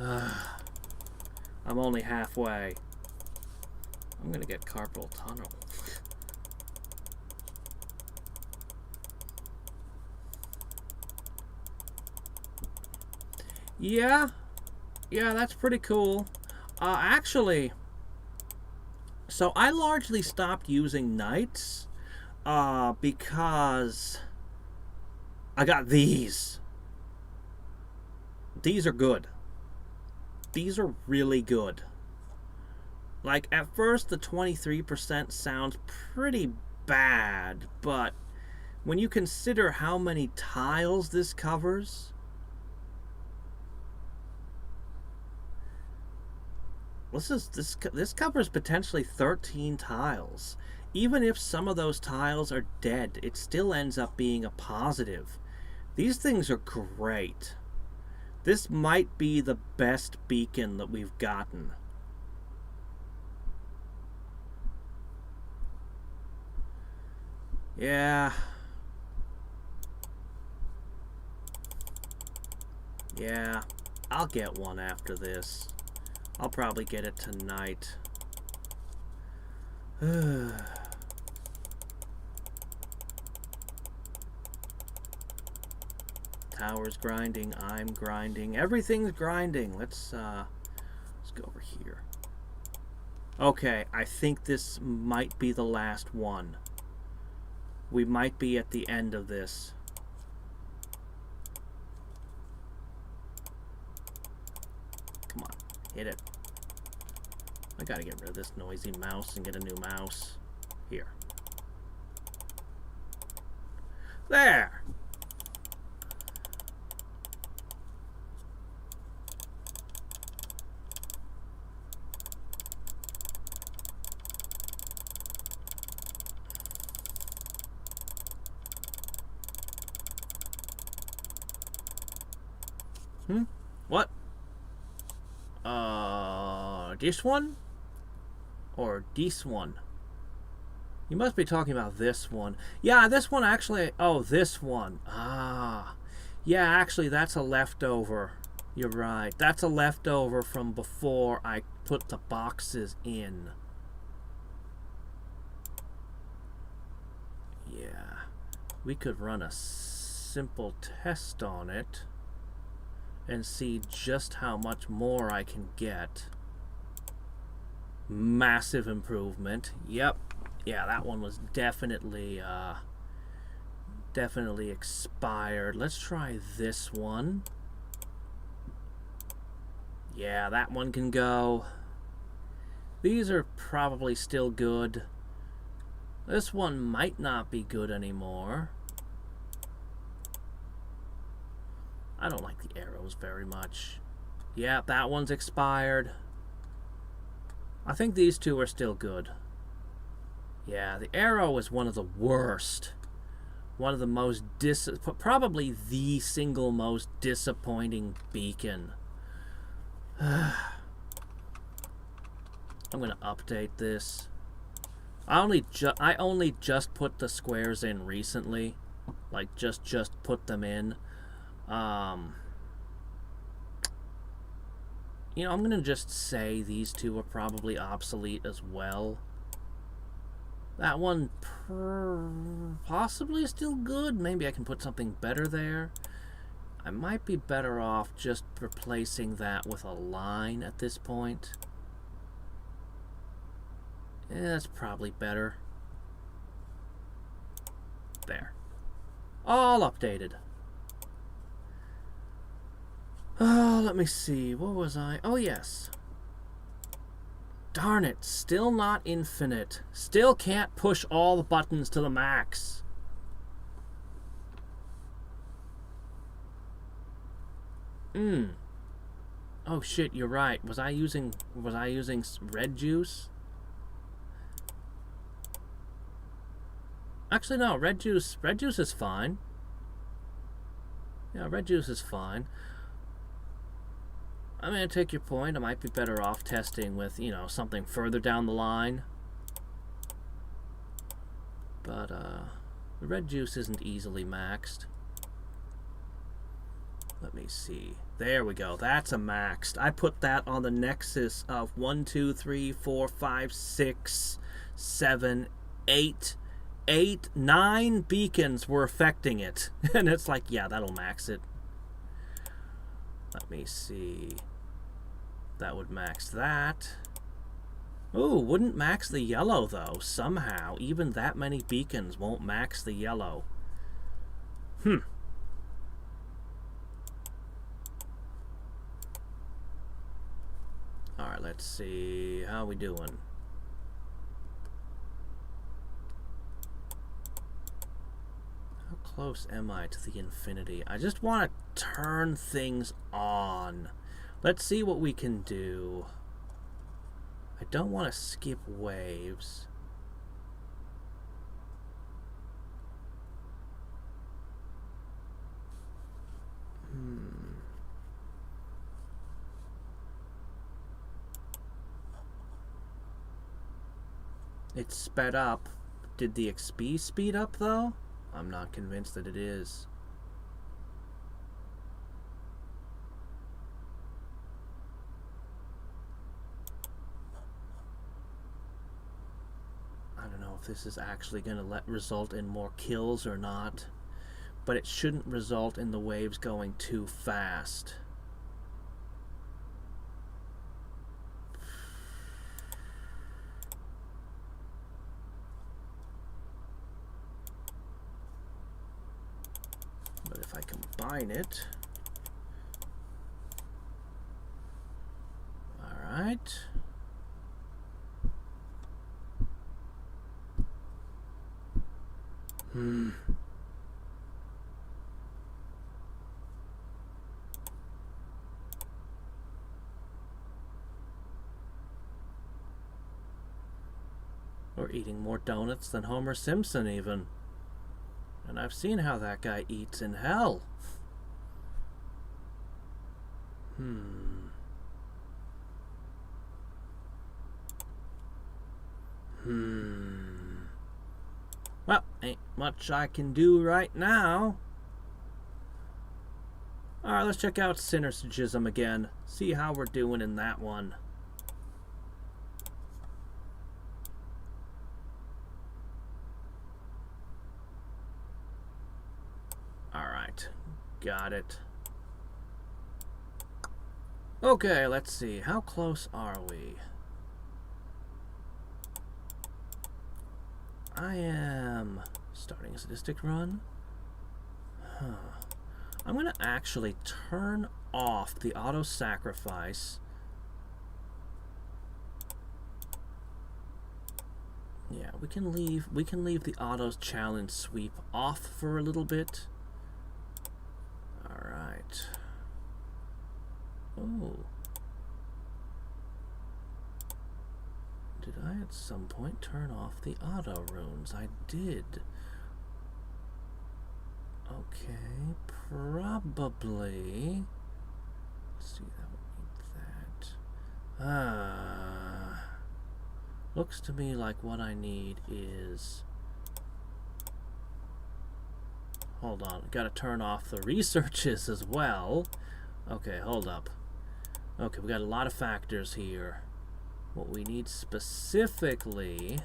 I'm only halfway. I'm gonna get carpal tunnel. Yeah, that's pretty cool. Actually, so I largely stopped using knights because I got these. These are good. These are really good. Like, at first, the 23% sounds pretty bad, but when you consider how many tiles this covers, this covers potentially 13 tiles. Even if some of those tiles are dead, it still ends up being a positive. These things are great. This might be the best beacon that we've gotten. Yeah. Yeah, I'll get one after this. I'll probably get it tonight. Tower's grinding, I'm grinding, everything's grinding. Let's go over here. Okay, I think this might be the last one. We might be at the end of this. Come on, hit it. I gotta get rid of this noisy mouse and get a new mouse. Here. There! What? This one? Or this one? You must be talking about this one. Yeah, this one actually... Oh, this one. Ah. Yeah, actually, that's a leftover. You're right. That's a leftover from before I put the boxes in. Yeah. We could run a simple test on it and see just how much more I can get. Massive improvement. Yep. Yeah, that one was definitely expired. Let's try this one. Yeah, that one can go. These are probably still good. This one might not be good anymore. I don't like the arrows very much. Yeah, that one's expired. I think these two are still good. Yeah, the arrow is one of the worst. One of the most probably the single most disappointing beacon. I'm gonna update this. I only just put the squares in recently, like just put them in. You know, I'm gonna just say these two are probably obsolete as well. That one possibly still good. Maybe I can put something better there. I might be better off just replacing that with a line at this point. Yeah, that's probably better. There. All updated. Oh, let me see. What was I? Oh, yes. Darn it. Still not infinite. Still can't push all the buttons to the max. Oh shit, you're right. Was I using red juice? Actually no, red juice is fine. Yeah, red juice is fine. I'm gonna take your point. I might be better off testing with, you know, something further down the line. But the red juice isn't easily maxed. Let me see. There we go. That's a maxed. I put that on the nexus of 1, 2, 3, 4, 5, 6, 7, 8. 8, 9 beacons were affecting it. And it's like, yeah, that'll max it. Let me see. That would max that. Ooh, wouldn't max the yellow, though. Somehow, even that many beacons won't max the yellow. Alright, let's see. How are we doing? How close am I to the infinity? I just want to turn things on. Let's see what we can do. I don't want to skip waves. It's sped up. Did the XP speed up, though? I'm not convinced that it is. I don't know if this is actually going to result in more kills or not, but it shouldn't result in the waves going too fast. But if I combine it... Alright. We're eating more donuts than Homer Simpson, even. And I've seen how that guy eats in hell. Well, ain't much I can do right now. Alright, let's check out Synergism again. See how we're doing in that one. Alright, got it. Okay, let's see. How close are we? I am starting a sadistic run. I'm going to actually turn off the auto-sacrifice. Yeah, we can leave the auto challenge sweep off for a little bit. All right. Oh. Did I at some point turn off the auto runes? I did. Okay, probably. Let's see, that would need that. Looks to me like what I need is... Hold on, gotta turn off the researches as well. Okay, hold up. Okay, we got a lot of factors here. What we need specifically...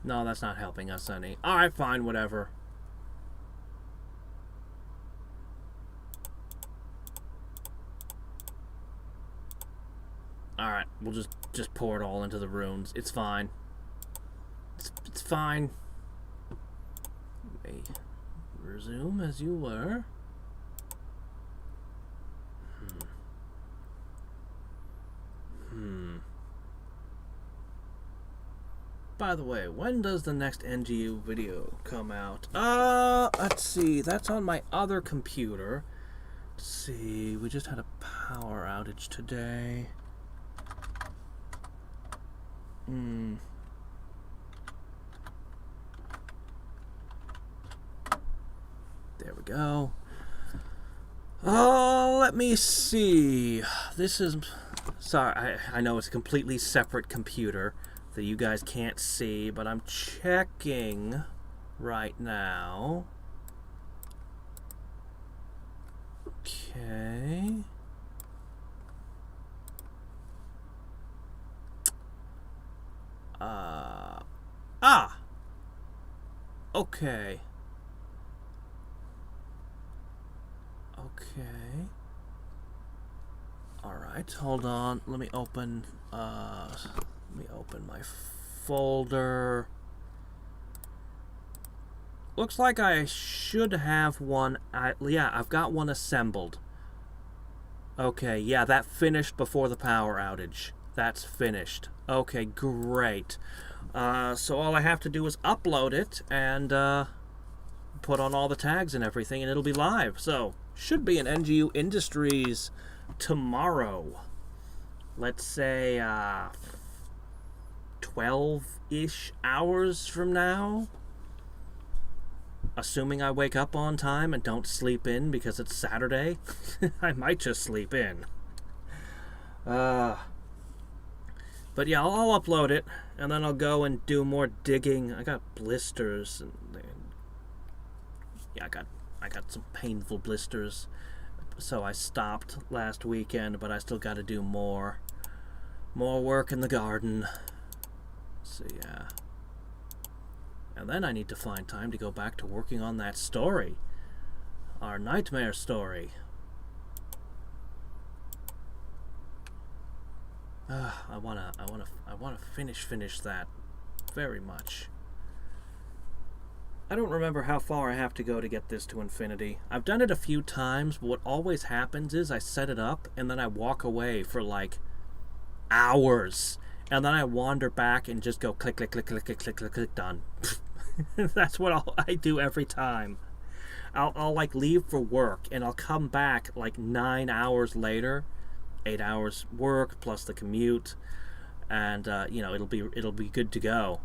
No, that's not helping us any. Alright, fine, whatever. Alright, we'll just pour it all into the runes. It's fine. It's fine. Okay. Resume as you were. By the way, when does the next NGU video come out? Let's see. That's on my other computer. Let's see. We just had a power outage today. There we go. Oh, let me see. This is... Sorry, I know it's a completely separate computer that you guys can't see, but I'm checking right now. Okay. Okay. Okay. Alright, hold on. Let me open my folder. Looks like I should have one. Yeah, I've got one assembled. Okay, yeah, that finished before the power outage. That's finished. Okay, great. So all I have to do is upload it and put on all the tags and everything, and it'll be live. So, should be in NGU Industries tomorrow. Let's say 12-ish hours from now. Assuming I wake up on time and don't sleep in because it's Saturday. I might just sleep in. But yeah, I'll upload it, and then I'll go and do more digging. I got blisters, and yeah, I got some painful blisters, so I stopped last weekend. But I still got to do more work in the garden. So yeah, and then I need to find time to go back to working on that story, our nightmare story. I wanna finish that very much. I don't remember how far I have to go to get this to infinity. I've done it a few times, but what always happens is I set it up and then I walk away for like hours, and then I wander back and just go click click click click click click click, click, done. That's what I do every time. I'll like leave for work and I'll come back like 9 hours later. 8 hours work plus the commute, and you know, it'll be good to go.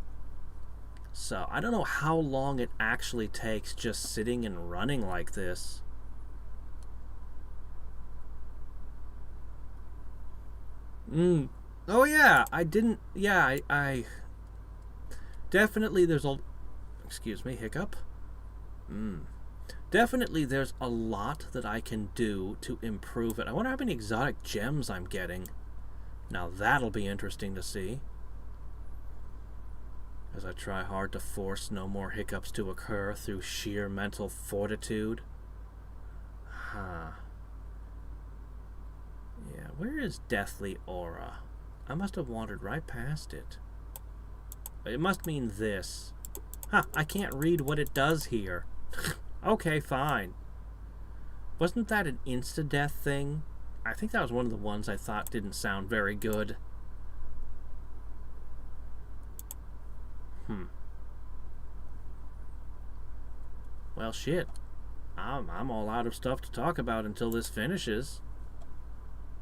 So I don't know how long it actually takes just sitting and running like this. Oh yeah, I didn't. Yeah, I definitely there's a. Excuse me, hiccup. Definitely there's a lot that I can do to improve it. I wonder how many exotic gems I'm getting. Now that'll be interesting to see. As I try hard to force no more hiccups to occur through sheer mental fortitude. Yeah, where is Deathly Aura? I must have wandered right past it. It must mean this. I can't read what it does here. Okay, fine. Wasn't that an insta-death thing? I think that was one of the ones I thought didn't sound very good. Well, shit. I'm all out of stuff to talk about until this finishes.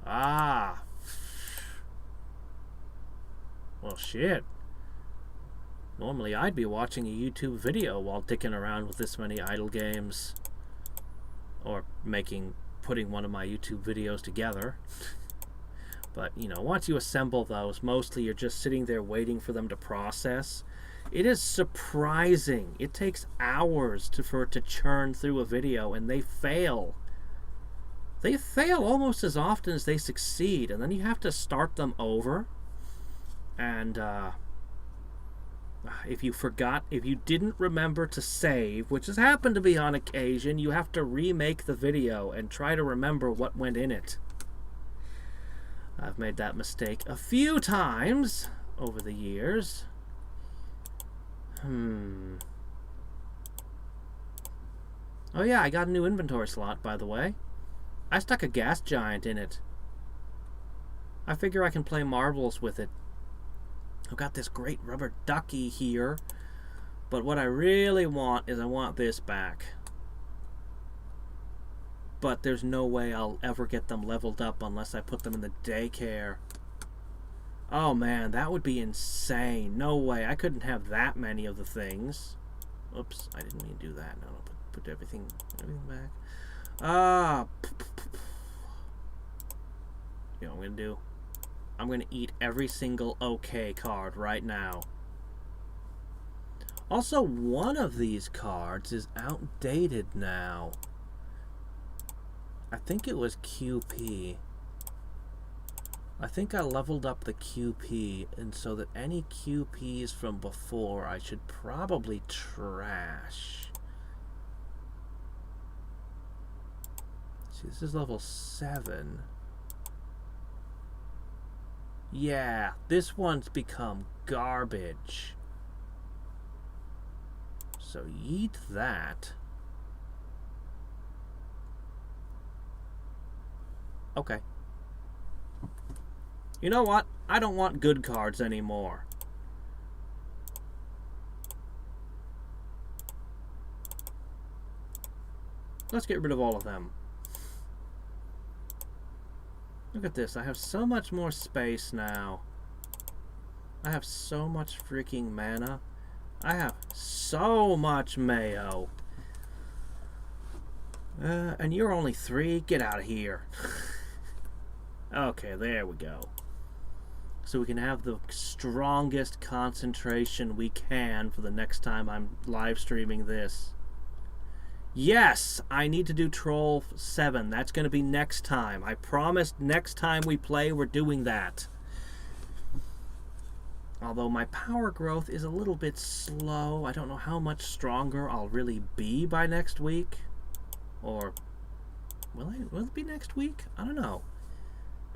Well, shit. Normally I'd be watching a YouTube video while dicking around with this many idle games. Or putting one of my YouTube videos together. But, you know, once you assemble those, mostly you're just sitting there waiting for them to process. It is surprising. It takes hours for it to churn through a video, and they fail. They fail almost as often as they succeed, and then you have to start them over. And if you didn't remember to save, which has happened to be on occasion, you have to remake the video and try to remember what went in it. I've made that mistake a few times over the years. Oh yeah, I got a new inventory slot, by the way. I stuck a gas giant in it. I figure I can play marbles with it. I've got this great rubber ducky here, but what I really want is I want this back. But there's no way I'll ever get them leveled up unless I put them in the daycare. Oh man, that would be insane. No way. I couldn't have that many of the things. Oops, I didn't mean to do that. No, put everything back. You know what I'm going to do? I'm going to eat every single OK card right now. Also, one of these cards is outdated now. I think it was QP. I think I leveled up the QP, and so that any QPs from before I should probably trash. See, this is level 7. Yeah, this one's become garbage. So yeet that. Okay. You know what? I don't want good cards anymore. Let's get rid of all of them. Look at this. I have so much more space now. I have so much freaking mana. I have so much mayo. And you're only 3? Get out of here. Okay, there we go. So we can have the strongest concentration we can for the next time I'm live streaming this. Yes, I need to do Troll 7. That's going to be next time. I promised next time we play we're doing that. Although my power growth is a little bit slow. I don't know how much stronger I'll really be by next week. Or will it be next week? I don't know.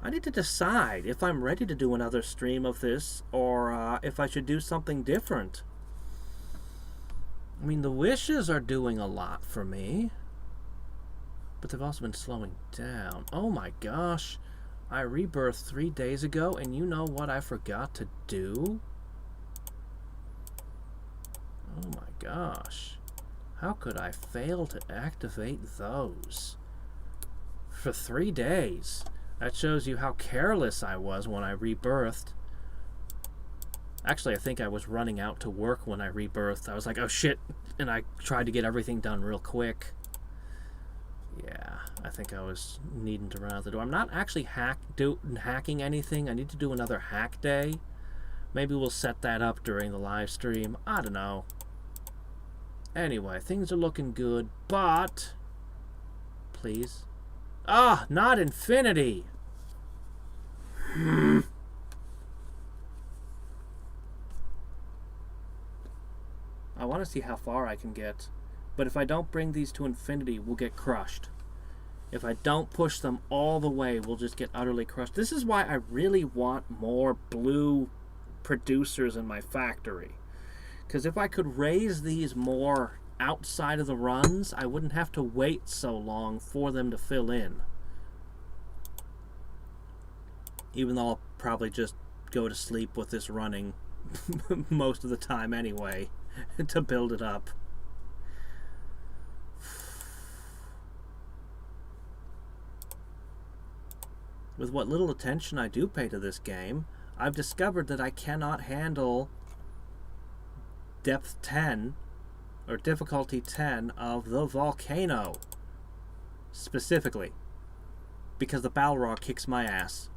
I need to decide if I'm ready to do another stream of this or if I should do something different. I mean, the wishes are doing a lot for me, but they've also been slowing down. Oh my gosh. I rebirthed 3 days ago, and you know what I forgot to do? Oh my gosh. How could I fail to activate those? For 3 days. That shows you how careless I was when I rebirthed. Actually, I think I was running out to work when I rebirthed. I was like, oh shit, and I tried to get everything done real quick. Yeah, I think I was needing to run out the door. I'm not actually hacking anything. I need to do another hack day. Maybe we'll set that up during the live stream. I don't know. Anyway, things are looking good, but... Please. Ah, not infinity! I want to see how far I can get. But if I don't bring these to infinity, we'll get crushed. If I don't push them all the way, we'll just get utterly crushed. This is why I really want more blue producers in my factory. Because if I could raise these more outside of the runs, I wouldn't have to wait so long for them to fill in. Even though I'll probably just go to sleep with this running most of the time anyway, to build it up. With what little attention I do pay to this game, I've discovered that I cannot handle depth 10, or difficulty 10 of the volcano. Specifically. Because the Balrog kicks my ass.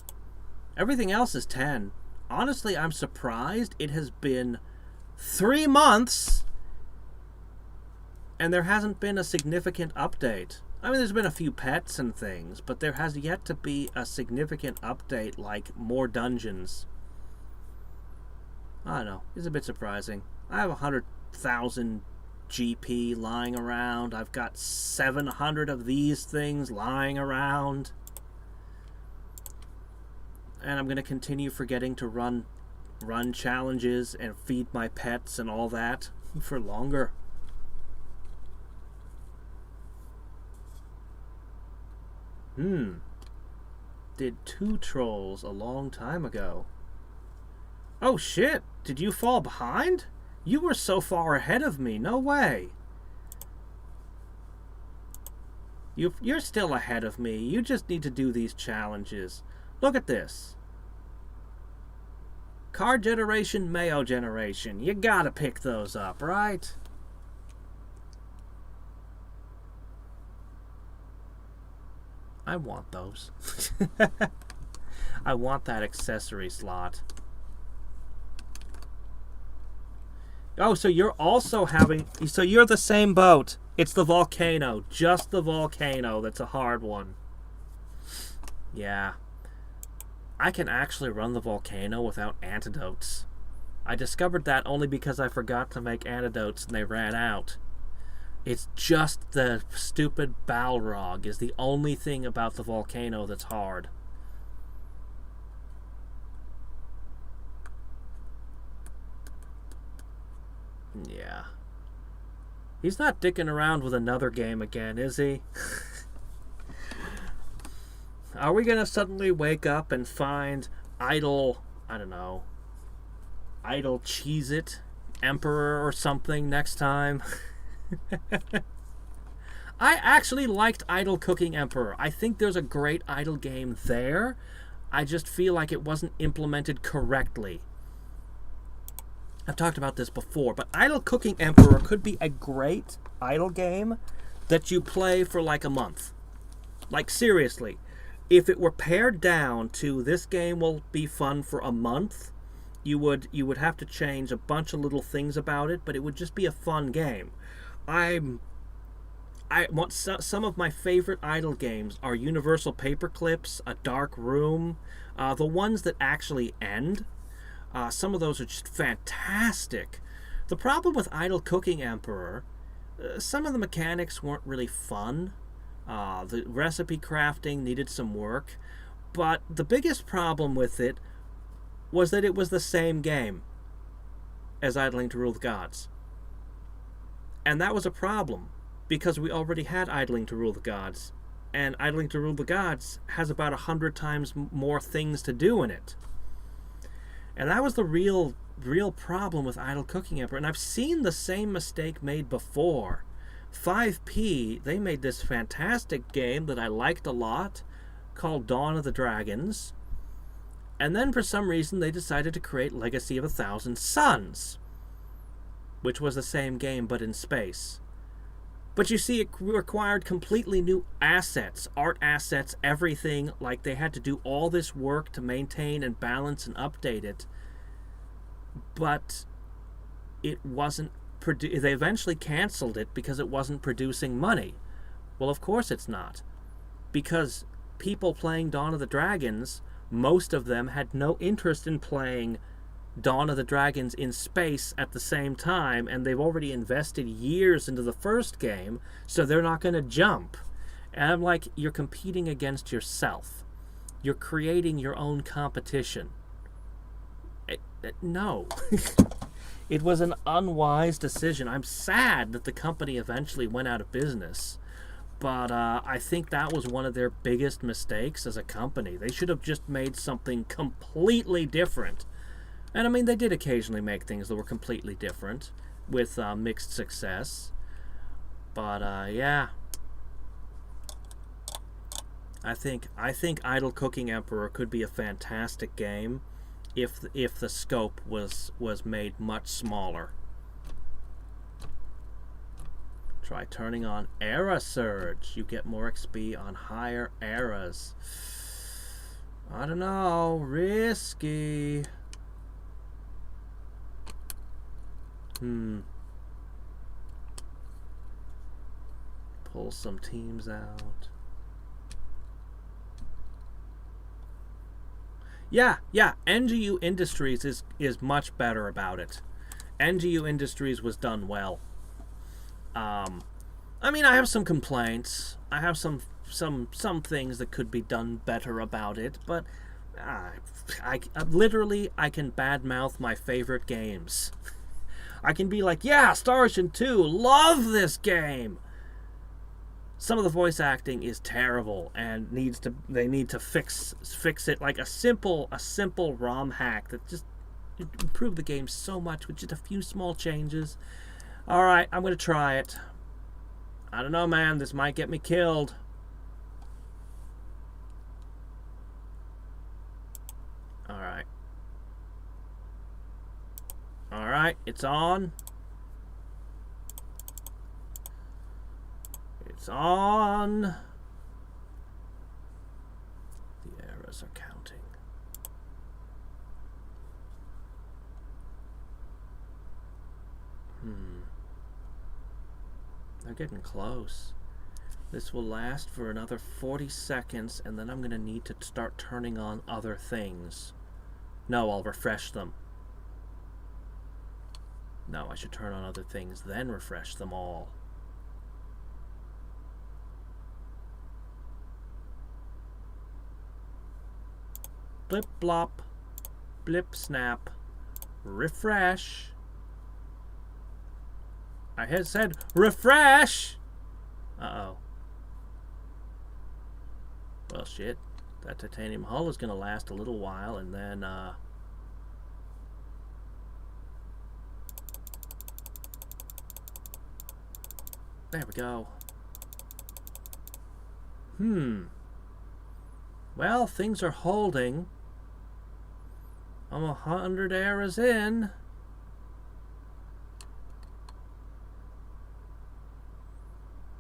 Everything else is 10. Honestly, I'm surprised it has been 3 months and there hasn't been a significant update. I mean, there's been a few pets and things, but there has yet to be a significant update like more dungeons. I don't know. It's a bit surprising. I have 100,000 GP lying around. I've got 700 of these things lying around. And I'm going to continue forgetting to run challenges and feed my pets and all that for longer. Did 2 trolls a long time ago. Oh shit! Did you fall behind? You were so far ahead of me. No way. You're still ahead of me. You just need to do these challenges. Look at this. Card generation, mayo generation. You gotta pick those up, right? I want those. I want that accessory slot. Oh, so you're also having... So you're the same boat. It's the volcano. Just the volcano that's a hard one. Yeah. I can actually run the volcano without antidotes. I discovered that only because I forgot to make antidotes and they ran out. It's just the stupid Balrog is the only thing about the volcano that's hard. Yeah. He's not dicking around with another game again, is he? Are we gonna suddenly wake up and find idle, I don't know, idle Cheez-It Emperor or something next time? I actually liked Idle Cooking Emperor. I think there's a great idle game there. I just feel like it wasn't implemented correctly. I've talked about this before, but Idle Cooking Emperor could be a great idle game that you play for like a month. Like, seriously. If it were pared down to this game will be fun for a month, you would have to change a bunch of little things about it, but it would just be a fun game. I want some of my favorite idle games are Universal Paperclips, A Dark Room, the ones that actually end. Some of those are just fantastic. The problem with Idle Cooking Emperor, some of the mechanics weren't really fun. The recipe crafting needed some work. But the biggest problem with it was that it was the same game as Idling to Rule the Gods. And that was a problem, because we already had Idling to Rule the Gods. And Idling to Rule the Gods has about 100 times more things to do in it. And that was the real problem with Idle Cooking Emperor. And I've seen the same mistake made before. 5P, they made this fantastic game that I liked a lot called Dawn of the Dragons. And then for some reason they decided to create Legacy of 1,000 Suns, which was the same game but in space. But you see, it required completely new assets, art assets, everything. Like, they had to do all this work to maintain and balance and update it. But it wasn't... They eventually canceled it because it wasn't producing money. Well, of course it's not. Because people playing Dawn of the Dragons, most of them had no interest in playing Dawn of the Dragons in space at the same time, and they've already invested years into the first game, so they're not going to jump. And I'm like, you're competing against yourself. You're creating your own competition. No. It was an unwise decision. I'm sad that the company eventually went out of business, but I think that was one of their biggest mistakes as a company. They should have just made something completely different. And I mean, they did occasionally make things that were completely different with mixed success. But yeah, I think Idle Cooking Emperor could be a fantastic game if the scope was made much smaller. Try turning on Era Surge. You get more XP on higher eras. I don't know. Risky. Pull some teams out. Yeah. NGU Industries is much better about it. NGU Industries was done well. I mean, I have some complaints. I have some things that could be done better about it, but I literally can badmouth my favorite games. I can be like, yeah, Star Ocean 2, love this game. Some of the voice acting is terrible and they need to fix it, like a simple ROM hack that just improved the game so much with just a few small changes. All right, I'm going to try it. I don't know, man. This might get me killed. All right. All right, it's on. It's on. The arrows are counting. They're getting close. This will last for another 40 seconds, and then I'm going to need to start turning on other things. No, I'll refresh them. No, I should turn on other things, then refresh them all. Blip blop, blip snap, refresh. I had said refresh. Uh-oh. Well, shit. That titanium hull is going to last a little while, and then, there we go. Well, things are holding. I'm 100 eras in.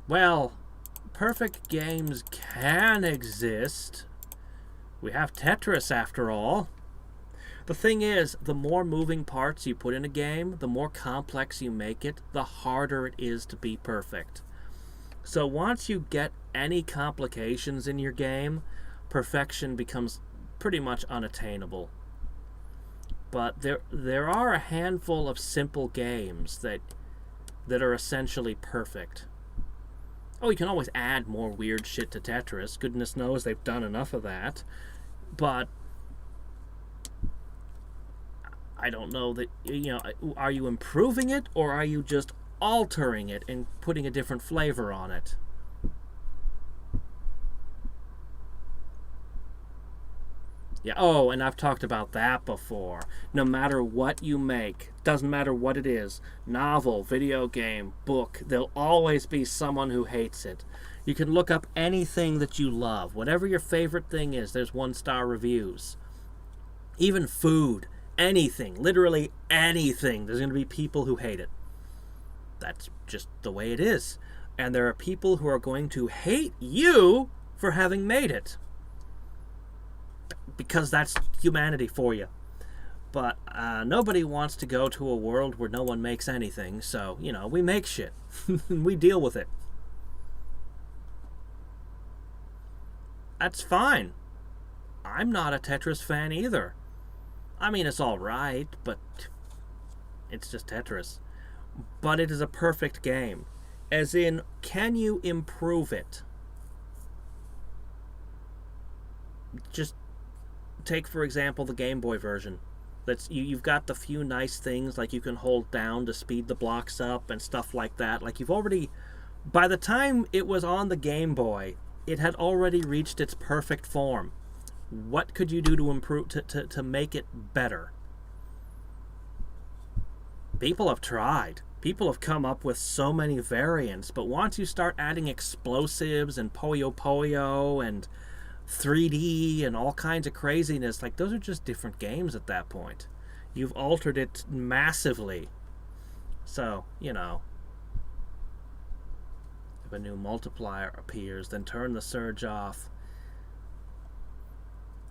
Well, perfect games can exist. We have Tetris after all. The thing is, the more moving parts you put in a game, the more complex you make it, the harder it is to be perfect. So once you get any complications in your game, perfection becomes pretty much unattainable. But there are a handful of simple games that are essentially perfect. Oh, you can always add more weird shit to Tetris. Goodness knows they've done enough of that. But I don't know that, you know, are you improving it or are you just altering it and putting a different flavor on it? Yeah, oh, and I've talked about that before. No matter what you make, doesn't matter what it is, novel, video game, book, there'll always be someone who hates it. You can look up anything that you love. Whatever your favorite thing is, there's 1-star reviews. Even food, anything, literally anything, there's going to be people who hate it. That's just the way it is. And there are people who are going to hate you for having made it. Because that's humanity for you. But nobody wants to go to a world where no one makes anything, so, you know, we make shit. We deal with it. That's fine. I'm not a Tetris fan either. I mean, it's alright, but it's just Tetris. But it is a perfect game. As in, can you improve it? Just take, for example, the Game Boy version. You've got the few nice things, like you can hold down to speed the blocks up and stuff like that. Like you've already, by the time it was on the Game Boy, it had already reached its perfect form. What could you do to improve, to make it better? People have tried. People have come up with so many variants, but once you start adding explosives and Puyo Puyo and 3D and all kinds of craziness, like those are just different games at that point. You've altered it massively. So, you know. If a new multiplier appears, then turn the surge off.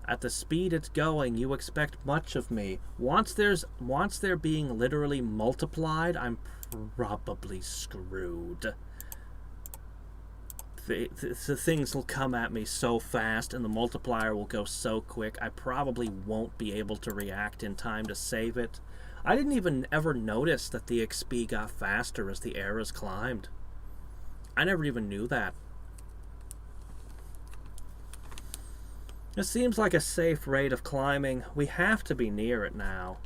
At the speed it's going, you expect much of me. Once they're being literally multiplied, I'm probably screwed. The things will come at me so fast, and the multiplier will go so quick, I probably won't be able to react in time to save it. I didn't even ever notice that the XP got faster as the eras climbed. I never even knew that. It seems like a safe rate of climbing. We have to be near it now.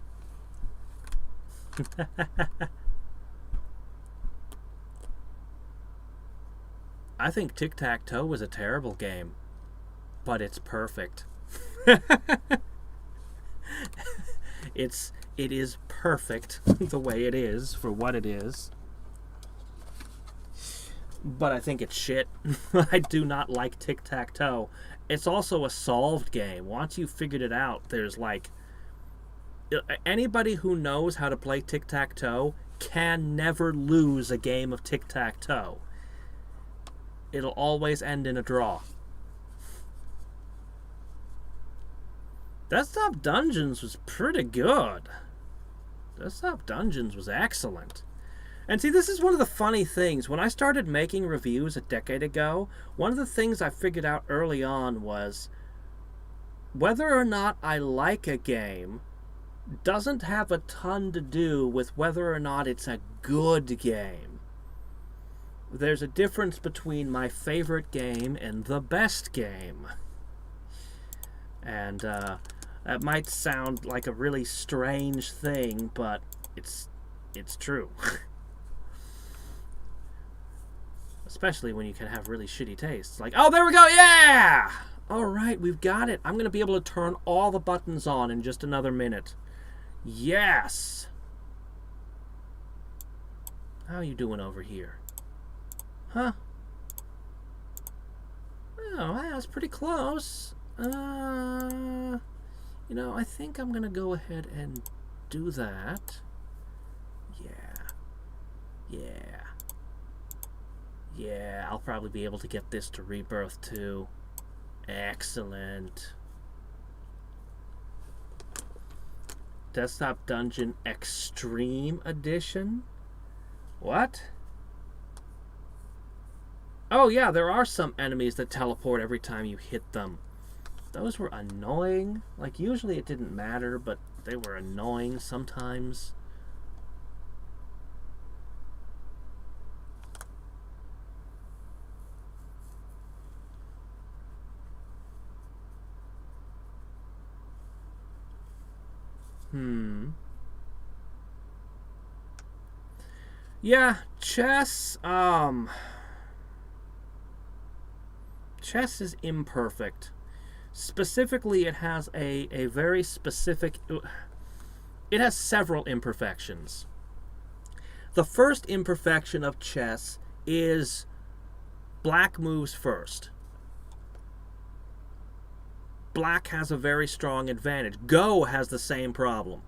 I think tic-tac-toe is a terrible game, but it's perfect. It is perfect the way it is for what it is. But I think it's shit. I do not like tic-tac-toe. It's also a solved game. Once you've figured it out, there's like... Anybody who knows how to play tic-tac-toe can never lose a game of tic-tac-toe. It'll always end in a draw. Desktop Dungeons was pretty good. Desktop Dungeons was excellent. And see, this is one of the funny things. When I started making reviews a decade ago, one of the things I figured out early on was whether or not I like a game doesn't have a ton to do with whether or not it's a good game. There's a difference between my favorite game and the best game. And that might sound like a really strange thing, but it's true. Especially when you can have really shitty tastes. Like, oh, there we go, yeah! Alright, we've got it. I'm going to be able to turn all the buttons on in just another minute. Yes! How are you doing over here? Huh? Oh, that's pretty close. You know, I think I'm going to go ahead and do that. Yeah. Yeah. Yeah, I'll probably be able to get this to rebirth too. Excellent. Desktop Dungeon Extreme Edition? What? Oh yeah, there are some enemies that teleport every time you hit them. Those were annoying. Like, usually it didn't matter, but they were annoying sometimes. Yeah, chess, chess is imperfect. Specifically, it has a very specific... It has several imperfections. The first imperfection of chess is black moves first. Black has a very strong advantage. Go has the same problem.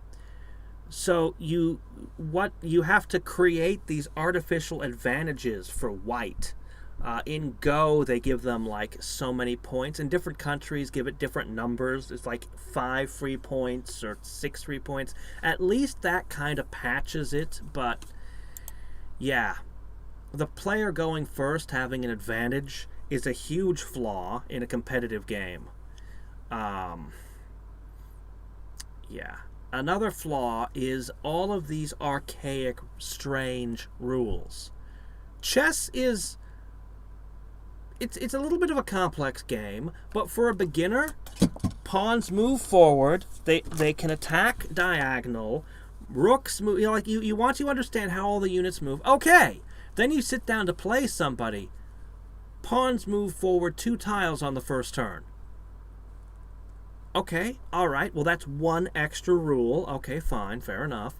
So you have to create these artificial advantages for white. In Go, they give them like so many points, and different countries give it different numbers. It's like 5 free points or 6 free points. At least that kind of patches it, but yeah. The player going first having an advantage is a huge flaw in a competitive game. Yeah. Another flaw is all of these archaic, strange rules. Chess is... It's a little bit of a complex game, but for a beginner, pawns move forward, they can attack diagonal, rooks move... You know, like, you want to understand how all the units move. Okay! Then you sit down to play somebody. Pawns move forward 2 tiles on the first turn. Okay, alright, well that's one extra rule. Okay, fine, fair enough.